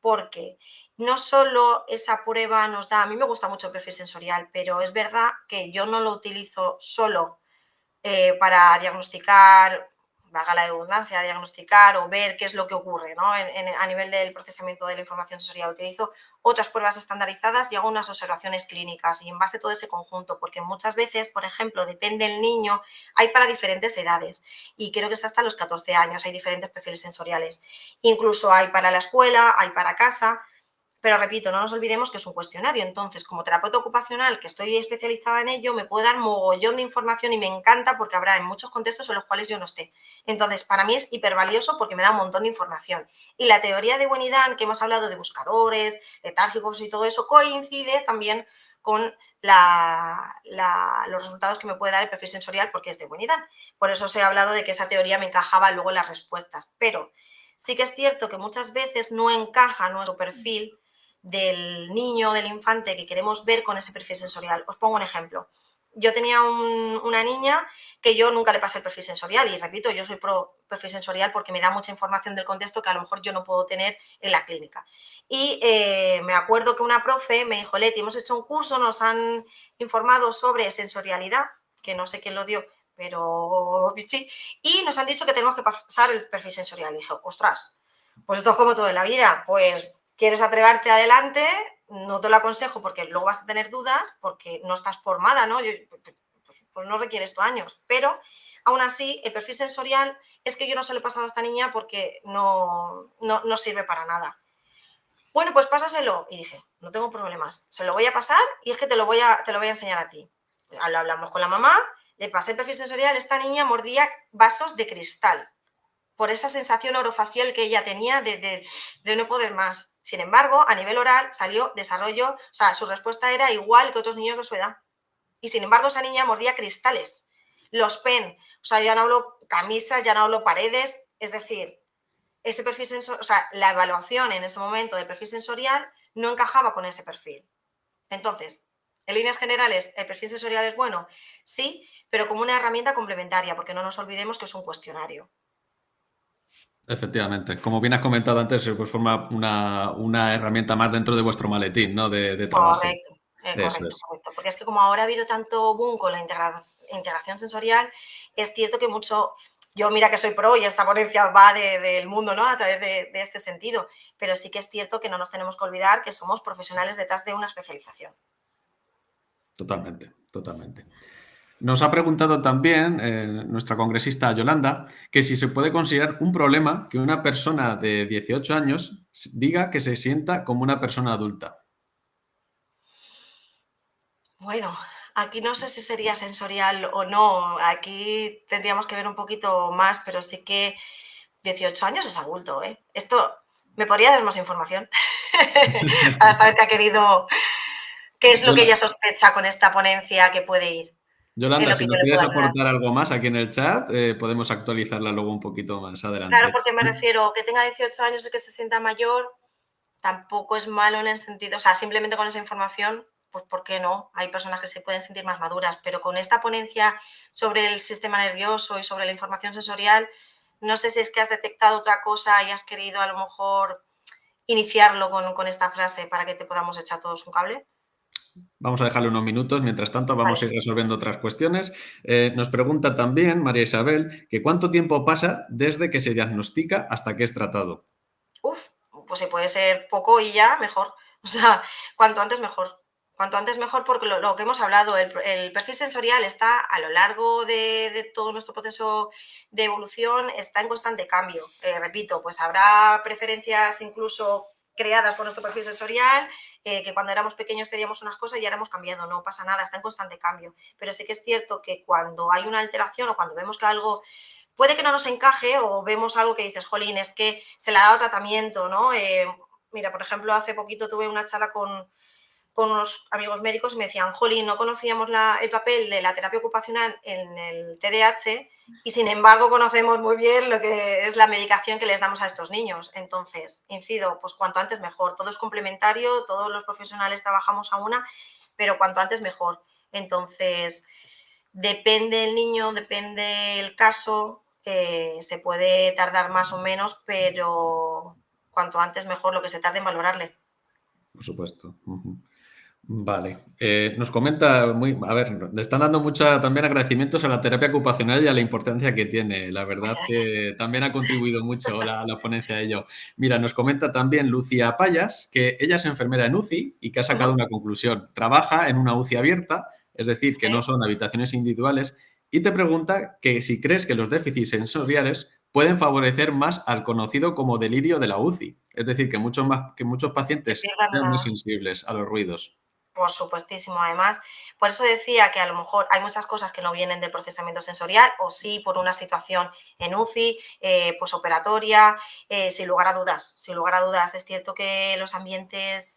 porque no solo esa prueba nos da, a mí me gusta mucho el perfil sensorial, pero es verdad que yo no lo utilizo solo para diagnosticar, valga la redundancia, diagnosticar o ver qué es lo que ocurre, ¿no? A nivel del procesamiento de la información sensorial. Utilizo otras pruebas estandarizadas y hago unas observaciones clínicas y en base a todo ese conjunto, porque muchas veces, por ejemplo, depende del niño, hay para diferentes edades y creo que es hasta los 14 años, hay diferentes perfiles sensoriales. Incluso hay para la escuela, hay para casa. Pero repito, no nos olvidemos que es un cuestionario. Entonces, como terapeuta ocupacional, que estoy especializada en ello, me puede dar mogollón de información y me encanta porque habrá en muchos contextos en los cuales yo no esté. Entonces, para mí es hipervalioso porque me da un montón de información. Y la teoría de Buenidan, que hemos hablado de buscadores, letárgicos y todo eso, coincide también con los resultados que me puede dar el perfil sensorial porque es de Buenidan. Por eso os he hablado de que esa teoría me encajaba luego en las respuestas. Pero sí que es cierto que muchas veces no encaja nuestro perfil del niño o del infante que queremos ver con ese perfil sensorial. Os pongo un ejemplo. Yo tenía una niña que yo nunca le pasé el perfil sensorial y repito, yo soy pro perfil sensorial porque me da mucha información del contexto que a lo mejor yo no puedo tener en la clínica. Y me acuerdo que una profe me dijo, Leti, hemos hecho un curso, nos han informado sobre sensorialidad, que no sé quién lo dio, pero sí, y nos han dicho que tenemos que pasar el perfil sensorial. Y dije, ostras, pues esto es como todo en la vida, pues quieres atreverte adelante, no te lo aconsejo porque luego vas a tener dudas, porque no estás formada, ¿no? Pues no requiere esto años, pero aún así el perfil sensorial es que yo no se lo he pasado a esta niña porque no sirve para nada. Bueno, pues pásaselo. Y dije, no tengo problemas, se lo voy a pasar y es que te lo voy a enseñar a ti. Lo hablamos con la mamá, le pasé el perfil sensorial, esta niña mordía vasos de cristal por esa sensación orofacial que ella tenía de no poder más. Sin embargo, a nivel oral salió desarrollo, o sea, su respuesta era igual que otros niños de su edad. Y sin embargo, esa niña mordía cristales, los pen, o sea, ya no hablo camisas, ya no hablo paredes, es decir, ese perfil sensorial, o sea, la evaluación en ese momento del perfil sensorial no encajaba con ese perfil. Entonces, en líneas generales, ¿el perfil sensorial es bueno? Sí, pero como una herramienta complementaria, porque no nos olvidemos que es un cuestionario. Efectivamente. Como bien has comentado antes, pues forma una herramienta más dentro de vuestro maletín, ¿no? De trabajo. Correcto, Eso correcto, es. correcto. Porque es que como ahora ha habido tanto boom con la integración sensorial, es cierto que mucho, yo mira que soy pro y esta ponencia va del mundo, ¿no? A través de este sentido, pero sí que es cierto que no nos tenemos que olvidar que somos profesionales detrás de una especialización. Totalmente, totalmente. Nos ha preguntado también nuestra congresista Yolanda que si se puede considerar un problema que una persona de 18 años diga que se sienta como una persona adulta. Bueno, aquí no sé si sería sensorial o no, aquí tendríamos que ver un poquito más, pero sí que 18 años es adulto, ¿eh? Esto, ¿me podría dar más información? Para saber qué es lo que ella sospecha con esta ponencia que puede ir, en Yolanda, lo si que nos yo le quieres puedo ayudar. aportar algo más aquí en el chat, podemos actualizarla luego un poquito más Claro, adelante. porque me refiero, que tenga 18 años y que se sienta mayor, tampoco es malo en el sentido, o sea, simplemente con esa información, pues ¿por qué no? Hay personas que se pueden sentir más maduras, pero con esta ponencia sobre el sistema nervioso y sobre la información sensorial, no sé si es que has detectado otra cosa y has querido a lo mejor iniciarlo con esta frase para que te podamos echar todos un cable. Vamos a dejarle unos minutos. Mientras tanto, vamos Vale. a ir resolviendo otras cuestiones. Nos pregunta también María Isabel que cuánto tiempo pasa desde que se diagnostica hasta que es tratado. Uf, pues si puede ser poco y ya, mejor. O sea, cuanto antes mejor. Cuanto antes mejor porque lo que hemos hablado, el perfil sensorial está a lo largo de todo nuestro proceso de evolución, está en constante cambio. Repito, pues habrá preferencias incluso creadas por nuestro perfil sensorial, que cuando éramos pequeños queríamos unas cosas y ahora hemos cambiado, no pasa nada, está en constante cambio. Pero sí que es cierto que cuando hay una alteración o cuando vemos que algo puede que no nos encaje o vemos algo que dices, jolín, es que se le ha dado tratamiento, ¿no? Mira, por ejemplo, hace poquito tuve una charla con unos amigos médicos y me decían, jolín, no conocíamos el papel de la terapia ocupacional en el TDAH y sin embargo conocemos muy bien lo que es la medicación que les damos a estos niños. Entonces, incido, pues cuanto antes mejor. Todo es complementario, todos los profesionales trabajamos a una, pero cuanto antes mejor. Entonces, depende del niño, depende el caso, se puede tardar más o menos, pero cuanto antes mejor, lo que se tarde en valorarle. Por supuesto. Vale. Nos comenta, a ver, le están dando también agradecimientos a la terapia ocupacional y a la importancia que tiene. La verdad que también ha contribuido mucho la ponencia a ello. Mira, nos comenta también Lucía Payas que ella es enfermera en UCI y que ha sacado una conclusión. Trabaja en una UCI abierta, es decir, que Sí. no son habitaciones individuales, y te pregunta que si crees que los déficits sensoriales pueden favorecer más al conocido como delirio de la UCI. Es decir, que muchos Que pacientes pierdan sean la... más sensibles a los ruidos. Por supuestísimo, además, por eso decía que a lo mejor hay muchas cosas que no vienen del procesamiento sensorial o sí por una situación en UCI, posoperatoria, sin lugar a dudas, sin lugar a dudas. Es cierto que los ambientes,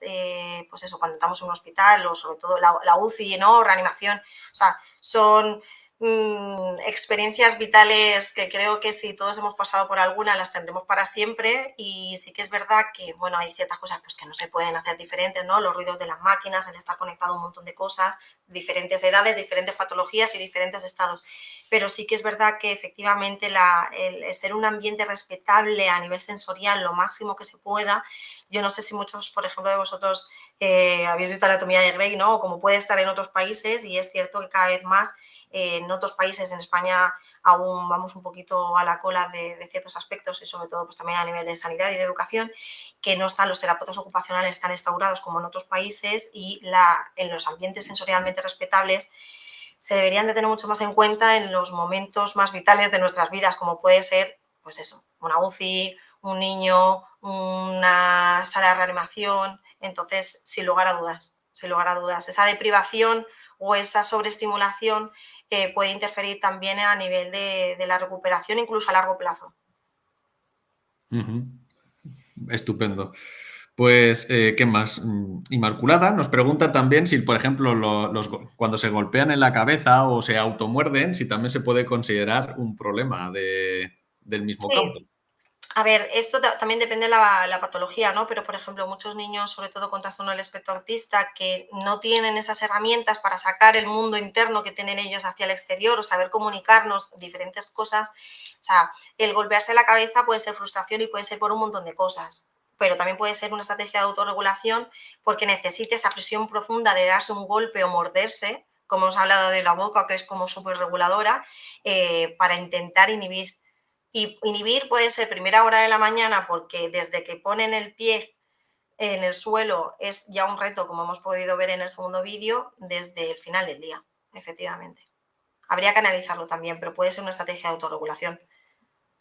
pues eso, cuando entramos en un hospital o sobre todo la UCI, ¿no? Reanimación, o sea, son experiencias vitales que creo que si todos hemos pasado por alguna las tendremos para siempre y sí que es verdad que, bueno, hay ciertas cosas pues, que no se pueden hacer diferentes, ¿no? Los ruidos de las máquinas, el estar conectado a un montón de cosas, diferentes edades, diferentes patologías y diferentes estados. Pero sí que es verdad que efectivamente el ser un ambiente respetable a nivel sensorial lo máximo que se pueda, yo no sé si muchos, por ejemplo, de vosotros habéis visto Anatomía de Grey, ¿no? O como puede estar en otros países y es cierto que cada vez más en otros países, en España, aún vamos un poquito a la cola de ciertos aspectos y sobre todo pues, también a nivel de sanidad y de educación, que no están los terapeutas ocupacionales tan instaurados como en otros países y en los ambientes sensorialmente respetables se deberían de tener mucho más en cuenta en los momentos más vitales de nuestras vidas, como puede ser, pues eso, una UCI, un niño, una sala de reanimación. Entonces, sin lugar a dudas, esa deprivación o esa sobreestimulación puede interferir también a nivel de la recuperación, incluso a largo plazo. Ujú. Estupendo. Pues, ¿qué más? Inmaculada nos pregunta también si, por ejemplo, cuando se golpean en la cabeza o se automuerden, si también se puede considerar un problema del mismo campo. Sí. A ver, esto también depende de la patología, ¿no? Pero, por ejemplo, muchos niños, sobre todo con trastorno del espectro autista, que no tienen esas herramientas para sacar el mundo interno que tienen ellos hacia el exterior o saber comunicarnos diferentes cosas. O sea, el golpearse la cabeza puede ser frustración y puede ser por un montón de cosas, pero también puede ser una estrategia de autorregulación porque necesite esa presión profunda de darse un golpe o morderse, como hemos hablado de la boca, que es como súper reguladora, para intentar inhibir. Y inhibir puede ser primera hora de la mañana porque desde que ponen el pie en el suelo es ya un reto, como hemos podido ver en el segundo vídeo, desde el final del día, efectivamente. Habría que analizarlo también, pero puede ser una estrategia de autorregulación.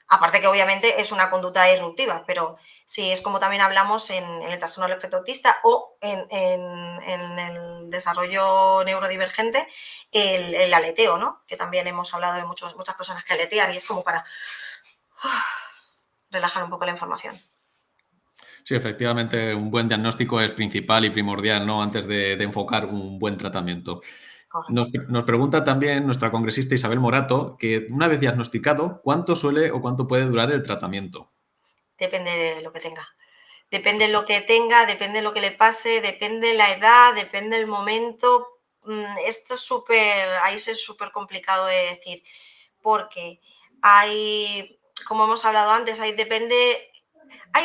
Aparte que obviamente es una conducta disruptiva, pero sí es como también hablamos en el trastorno del espectro autista o en el desarrollo neurodivergente, el aleteo, ¿no? Que también hemos hablado de muchas personas que aletean y es como para relajar un poco la información. Sí, efectivamente, un buen diagnóstico es principal y primordial, ¿no? Antes de enfocar un buen tratamiento. Correcto. Nos pregunta también nuestra congresista Isabel Morato que una vez diagnosticado, ¿cuánto suele o cuánto puede durar el tratamiento? Depende de lo que tenga. Depende de lo que tenga, depende de lo que le pase, depende la edad, depende el momento. Esto es ahí es súper complicado de decir, porque hay, como hemos hablado antes, hay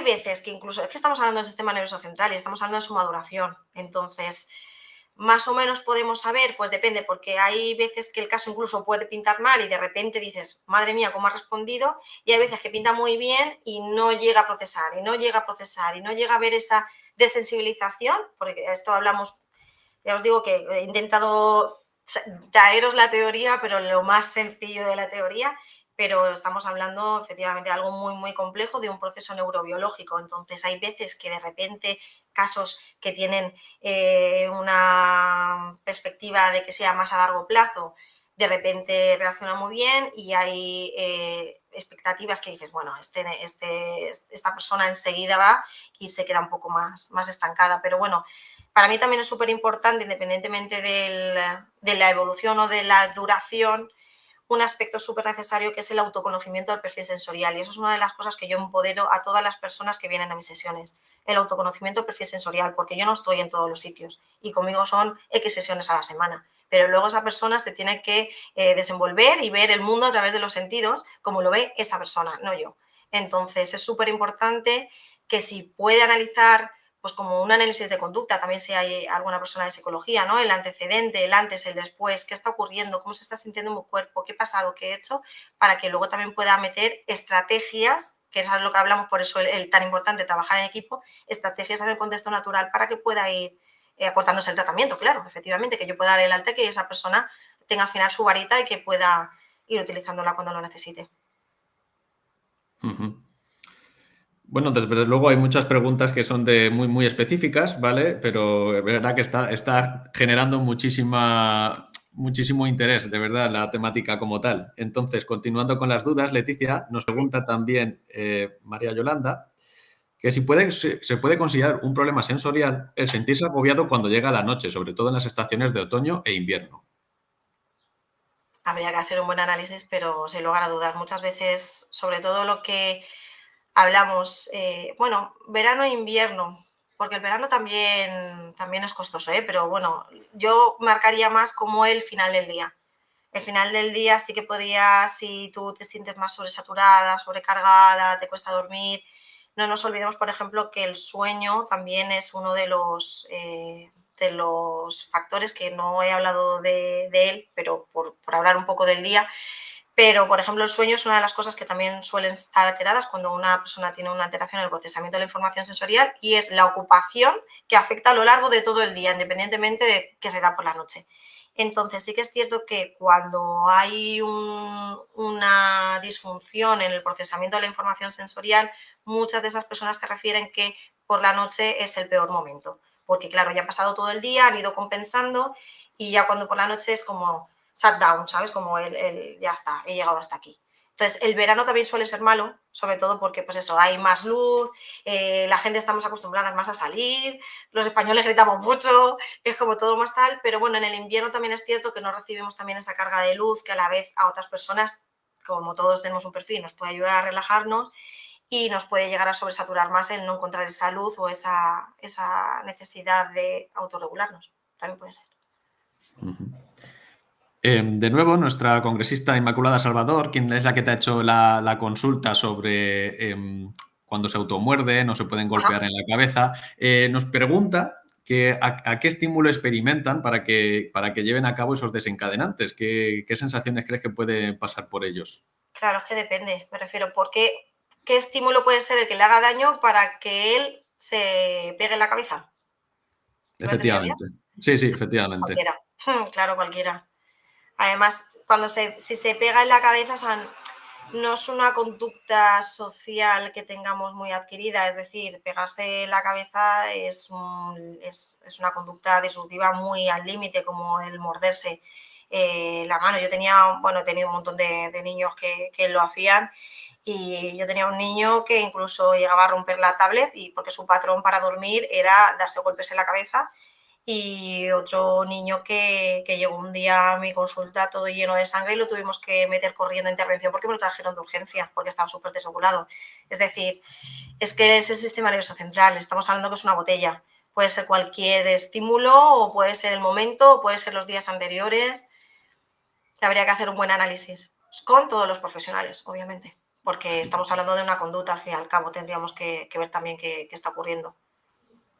veces que incluso, es que estamos hablando del sistema nervioso central y estamos hablando de su maduración. Entonces, más o menos podemos saber, pues depende, porque hay veces que el caso incluso puede pintar mal y de repente dices, madre mía, cómo ha respondido, y hay veces que pinta muy bien y no llega a procesar, y no llega a procesar, y no llega a ver esa desensibilización, porque esto hablamos, ya os digo que he intentado traeros la teoría, pero lo más sencillo de la teoría, pero estamos hablando efectivamente de algo muy, muy complejo, de un proceso neurobiológico. Entonces, hay veces que de repente casos que tienen una perspectiva de que sea más a largo plazo, de repente reacciona muy bien y hay expectativas que dices, bueno, esta persona enseguida va y se queda un poco más estancada. Pero bueno, para mí también es súper importante, independientemente de la evolución o de la duración, un aspecto súper necesario que es el autoconocimiento del perfil sensorial. Y eso es una de las cosas que yo empodero a todas las personas que vienen a mis sesiones. El autoconocimiento del perfil sensorial, porque yo no estoy en todos los sitios y conmigo son X sesiones a la semana. Pero luego esa persona se tiene que desenvolver y ver el mundo a través de los sentidos como lo ve esa persona, no yo. Entonces es súper importante que si puede analizar, pues como un análisis de conducta, también si hay alguna persona de psicología, ¿no? El antecedente, el antes, el después, qué está ocurriendo, cómo se está sintiendo en mi cuerpo, qué he pasado, qué he hecho, para que luego también pueda meter estrategias, que es lo que hablamos, por eso el tan importante trabajar en equipo, estrategias en el contexto natural para que pueda ir acortándose el tratamiento, claro, efectivamente, que yo pueda dar el alta y que esa persona tenga al final su varita y que pueda ir utilizándola cuando lo necesite. Ujú. Bueno, desde luego hay muchas preguntas que son de muy específicas, ¿vale? Pero es verdad que está generando muchísimo interés, de verdad, la temática como tal. Entonces, continuando con las dudas, Leticia nos pregunta también María Yolanda que si se puede considerar un problema sensorial el sentirse agobiado cuando llega la noche, sobre todo en las estaciones de otoño e invierno. Habría que hacer un buen análisis, pero sin lugar a dudas, muchas veces, sobre todo lo que hablamos, bueno, verano e invierno, porque el verano también es costoso, pero bueno, yo marcaría más como el final del día. El final del día sí que podría, si tú te sientes más sobresaturada, sobrecargada, te cuesta dormir. No nos olvidemos, por ejemplo, que el sueño también es uno de los factores que no he hablado de él, pero por hablar un poco del día. Pero, por ejemplo, el sueño es una de las cosas que también suelen estar alteradas cuando una persona tiene una alteración en el procesamiento de la información sensorial y es la ocupación que afecta a lo largo de todo el día, independientemente de que se da por la noche. Entonces, sí que es cierto que cuando hay una disfunción en el procesamiento de la información sensorial, muchas de esas personas te refieren que por la noche es el peor momento, porque claro, ya ha pasado todo el día, han ido compensando y ya cuando por la noche es como shutdown, ¿sabes? Como ya está, he llegado hasta aquí. Entonces, el verano también suele ser malo, sobre todo porque, pues eso, hay más luz, la gente estamos acostumbradas más a salir, los españoles gritamos mucho, es como todo más tal, pero bueno, en el invierno también es cierto que no recibimos también esa carga de luz que a la vez a otras personas, como todos tenemos un perfil, nos puede ayudar a relajarnos y nos puede llegar a sobresaturar más el no encontrar esa luz o esa necesidad de autorregularnos. También puede ser. De nuevo, nuestra congresista Inmaculada Salvador, quien es la que te ha hecho la consulta sobre cuando se automuerde, no se pueden golpear en la cabeza, nos pregunta que a qué estímulo experimentan para que lleven a cabo esos desencadenantes. ¿Qué sensaciones crees que pueden pasar por ellos? Claro, es que depende, me refiero, ¿qué estímulo puede ser el que le haga daño para que él se pegue en la cabeza? ¿Me he entendido bien? Efectivamente. Sí, efectivamente. Cualquiera, claro, cualquiera. Además, si se pega en la cabeza, o sea, no es una conducta social que tengamos muy adquirida, es decir, pegarse en la cabeza es una conducta disruptiva muy al límite, como el morderse la mano. Yo he tenido un montón de niños que lo hacían y yo tenía un niño que incluso llegaba a romper la tablet porque su patrón para dormir era darse golpes en la cabeza. Y otro niño que llegó un día a mi consulta todo lleno de sangre y lo tuvimos que meter corriendo a intervención porque me lo trajeron de urgencia, porque estaba súper desregulado. Es decir, es que es el sistema nervioso central, estamos hablando que es una botella. Puede ser cualquier estímulo o puede ser el momento o puede ser los días anteriores. Habría que hacer un buen análisis con todos los profesionales, obviamente, porque estamos hablando de una conducta, al fin y al cabo tendríamos que ver también qué está ocurriendo.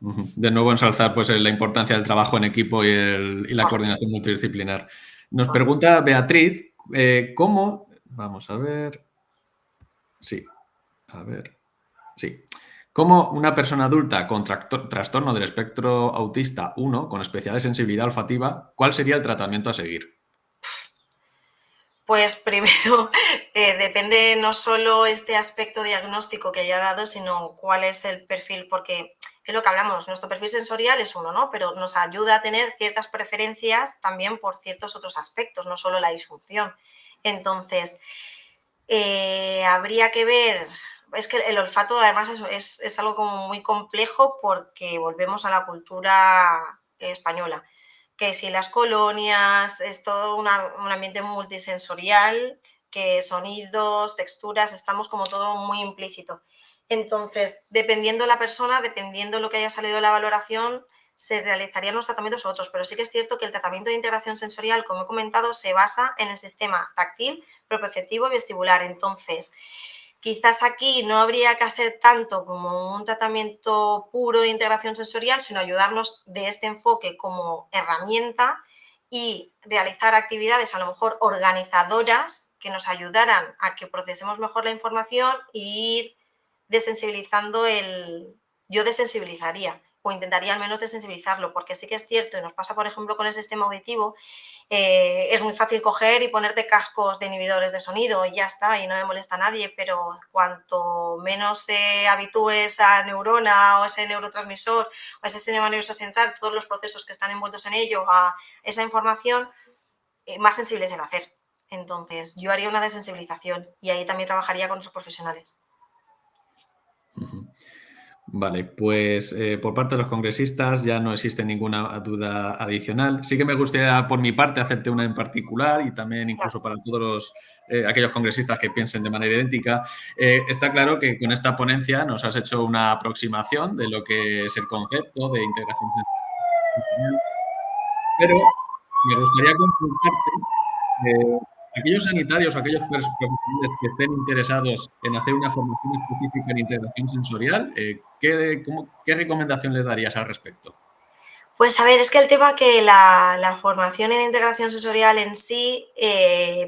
De nuevo, ensalzar pues, la importancia del trabajo en equipo y la coordinación multidisciplinar. Nos pregunta Beatriz, ¿cómo? Vamos a ver. Sí, a ver. Sí. ¿Cómo una persona adulta con trastorno del espectro autista 1, con especial de sensibilidad olfativa, cuál sería el tratamiento a seguir? Pues primero, depende no solo este aspecto diagnóstico que ya he dado, sino cuál es el perfil, porque es lo que hablamos, nuestro perfil sensorial es uno, ¿no? Pero nos ayuda a tener ciertas preferencias también por ciertos otros aspectos, no solo la disfunción. Entonces, habría que ver, es que el olfato además es algo como muy complejo porque volvemos a la cultura española, que si las colonias, es todo un ambiente multisensorial, que sonidos, texturas, estamos como todo muy implícito. Entonces, dependiendo la persona, dependiendo lo que haya salido de la valoración, se realizarían los tratamientos u otros, pero sí que es cierto que el tratamiento de integración sensorial, como he comentado, se basa en el sistema táctil, propioceptivo y vestibular. Entonces, Quizás aquí no habría que hacer tanto como un tratamiento puro de integración sensorial, sino ayudarnos de este enfoque como herramienta y realizar actividades a lo mejor organizadoras que nos ayudaran a que procesemos mejor la información e ir desensibilizando yo desensibilizaría o intentaría al menos desensibilizarlo, porque sí que es cierto, y nos pasa por ejemplo con el sistema auditivo, es muy fácil coger y ponerte cascos de inhibidores de sonido y ya está, y no me molesta a nadie, pero cuanto menos se habitúe esa neurona o ese neurotransmisor o ese sistema nervioso central, todos los procesos que están envueltos en ello, a esa información, más sensible se va a hacer. Entonces, yo haría una desensibilización y ahí también trabajaría con los profesionales. Vale, pues por parte de los congresistas ya no existe ninguna duda adicional. Sí que me gustaría por mi parte hacerte una en particular y también incluso para todos aquellos congresistas que piensen de manera idéntica. Está claro que con esta ponencia nos has hecho una aproximación de lo que es el concepto de integración sensorial, pero me gustaría consultarte aquellos sanitarios o aquellos profesionales que estén interesados en hacer una formación específica en integración sensorial, ¿qué recomendación les darías al respecto? Pues a ver, es que el tema que la formación en integración sensorial en sí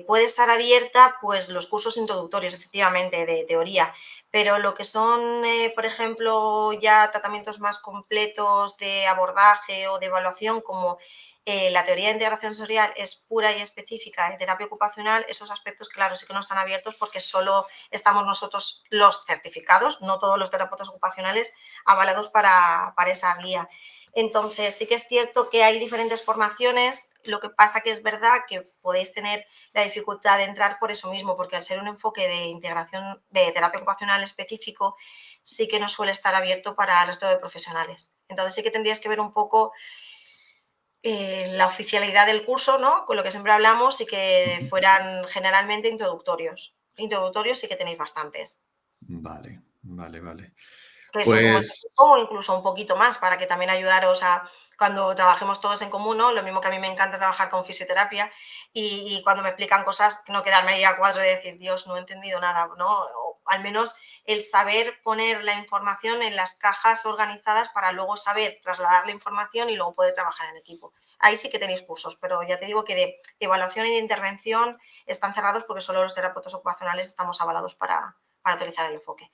puede estar abierta, pues los cursos introductorios, efectivamente, de teoría, pero lo que son, por ejemplo, ya tratamientos más completos de abordaje o de evaluación, como la teoría de integración sensorial es pura y específica de terapia ocupacional, esos aspectos, claro, sí que no están abiertos porque solo estamos nosotros los certificados, no todos los terapeutas ocupacionales avalados para esa guía. Entonces, sí que es cierto que hay diferentes formaciones, lo que pasa que es verdad que podéis tener la dificultad de entrar por eso mismo, porque al ser un enfoque de integración de terapia ocupacional específico, sí que no suele estar abierto para el resto de profesionales. Entonces, sí que tendrías que ver un poco la oficialidad del curso, ¿no? Con lo que siempre hablamos y que fueran generalmente introductorios. Introductorios sí que tenéis bastantes. Vale, vale, vale. Que son como este Pues tipo o incluso un poquito más para que también ayudaros a cuando trabajemos todos en común, ¿no? Lo mismo que a mí me encanta trabajar con fisioterapia y cuando me explican cosas, no quedarme ahí a cuadro y decir, Dios, no he entendido nada, ¿no? O al menos el saber poner la información en las cajas organizadas para luego saber trasladar la información y luego poder trabajar en equipo. Ahí sí que tenéis cursos, pero ya te digo que de evaluación y de intervención están cerrados porque solo los terapeutas ocupacionales estamos avalados para utilizar el enfoque.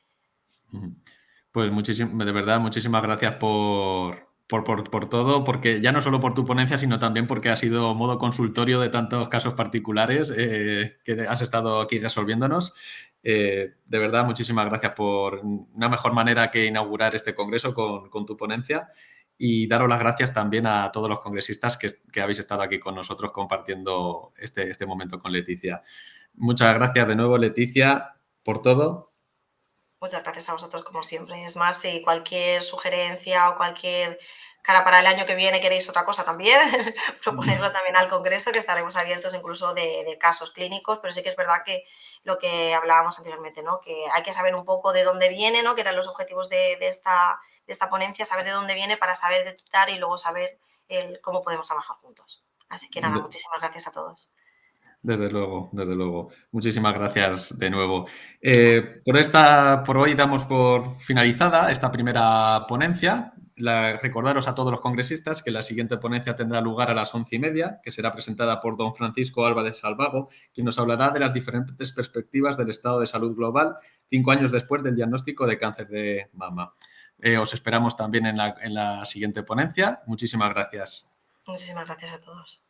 Pues de verdad, muchísimas gracias por todo, porque ya no solo por tu ponencia, sino también porque ha sido modo consultorio de tantos casos particulares que has estado aquí resolviéndonos. De verdad, muchísimas gracias por una mejor manera que inaugurar este congreso con tu ponencia y daros las gracias también a todos los congresistas que habéis estado aquí con nosotros compartiendo este momento con Leticia. Muchas gracias de nuevo, Leticia, por todo. Muchas gracias a vosotros, como siempre. Es más, si cualquier sugerencia o cualquier cara para el año que viene queréis otra cosa también, proponedlo también al Congreso, que estaremos abiertos incluso de casos clínicos, pero sí que es verdad que lo que hablábamos anteriormente, ¿no? Que hay que saber un poco de dónde viene, ¿no? Que eran los objetivos de esta ponencia, saber de dónde viene para saber detectar y luego saber cómo podemos trabajar juntos. Así que nada, muchísimas gracias a todos. Desde luego, desde luego. Muchísimas gracias de nuevo. Por hoy damos por finalizada esta primera ponencia. Recordaros a todos los congresistas que la siguiente ponencia tendrá lugar a las 11:30, que será presentada por don Francisco Álvarez Salvago, quien nos hablará de las diferentes perspectivas del estado de salud global 5 años después del diagnóstico de cáncer de mama. Os esperamos también en la siguiente ponencia. Muchísimas gracias. Muchísimas gracias a todos.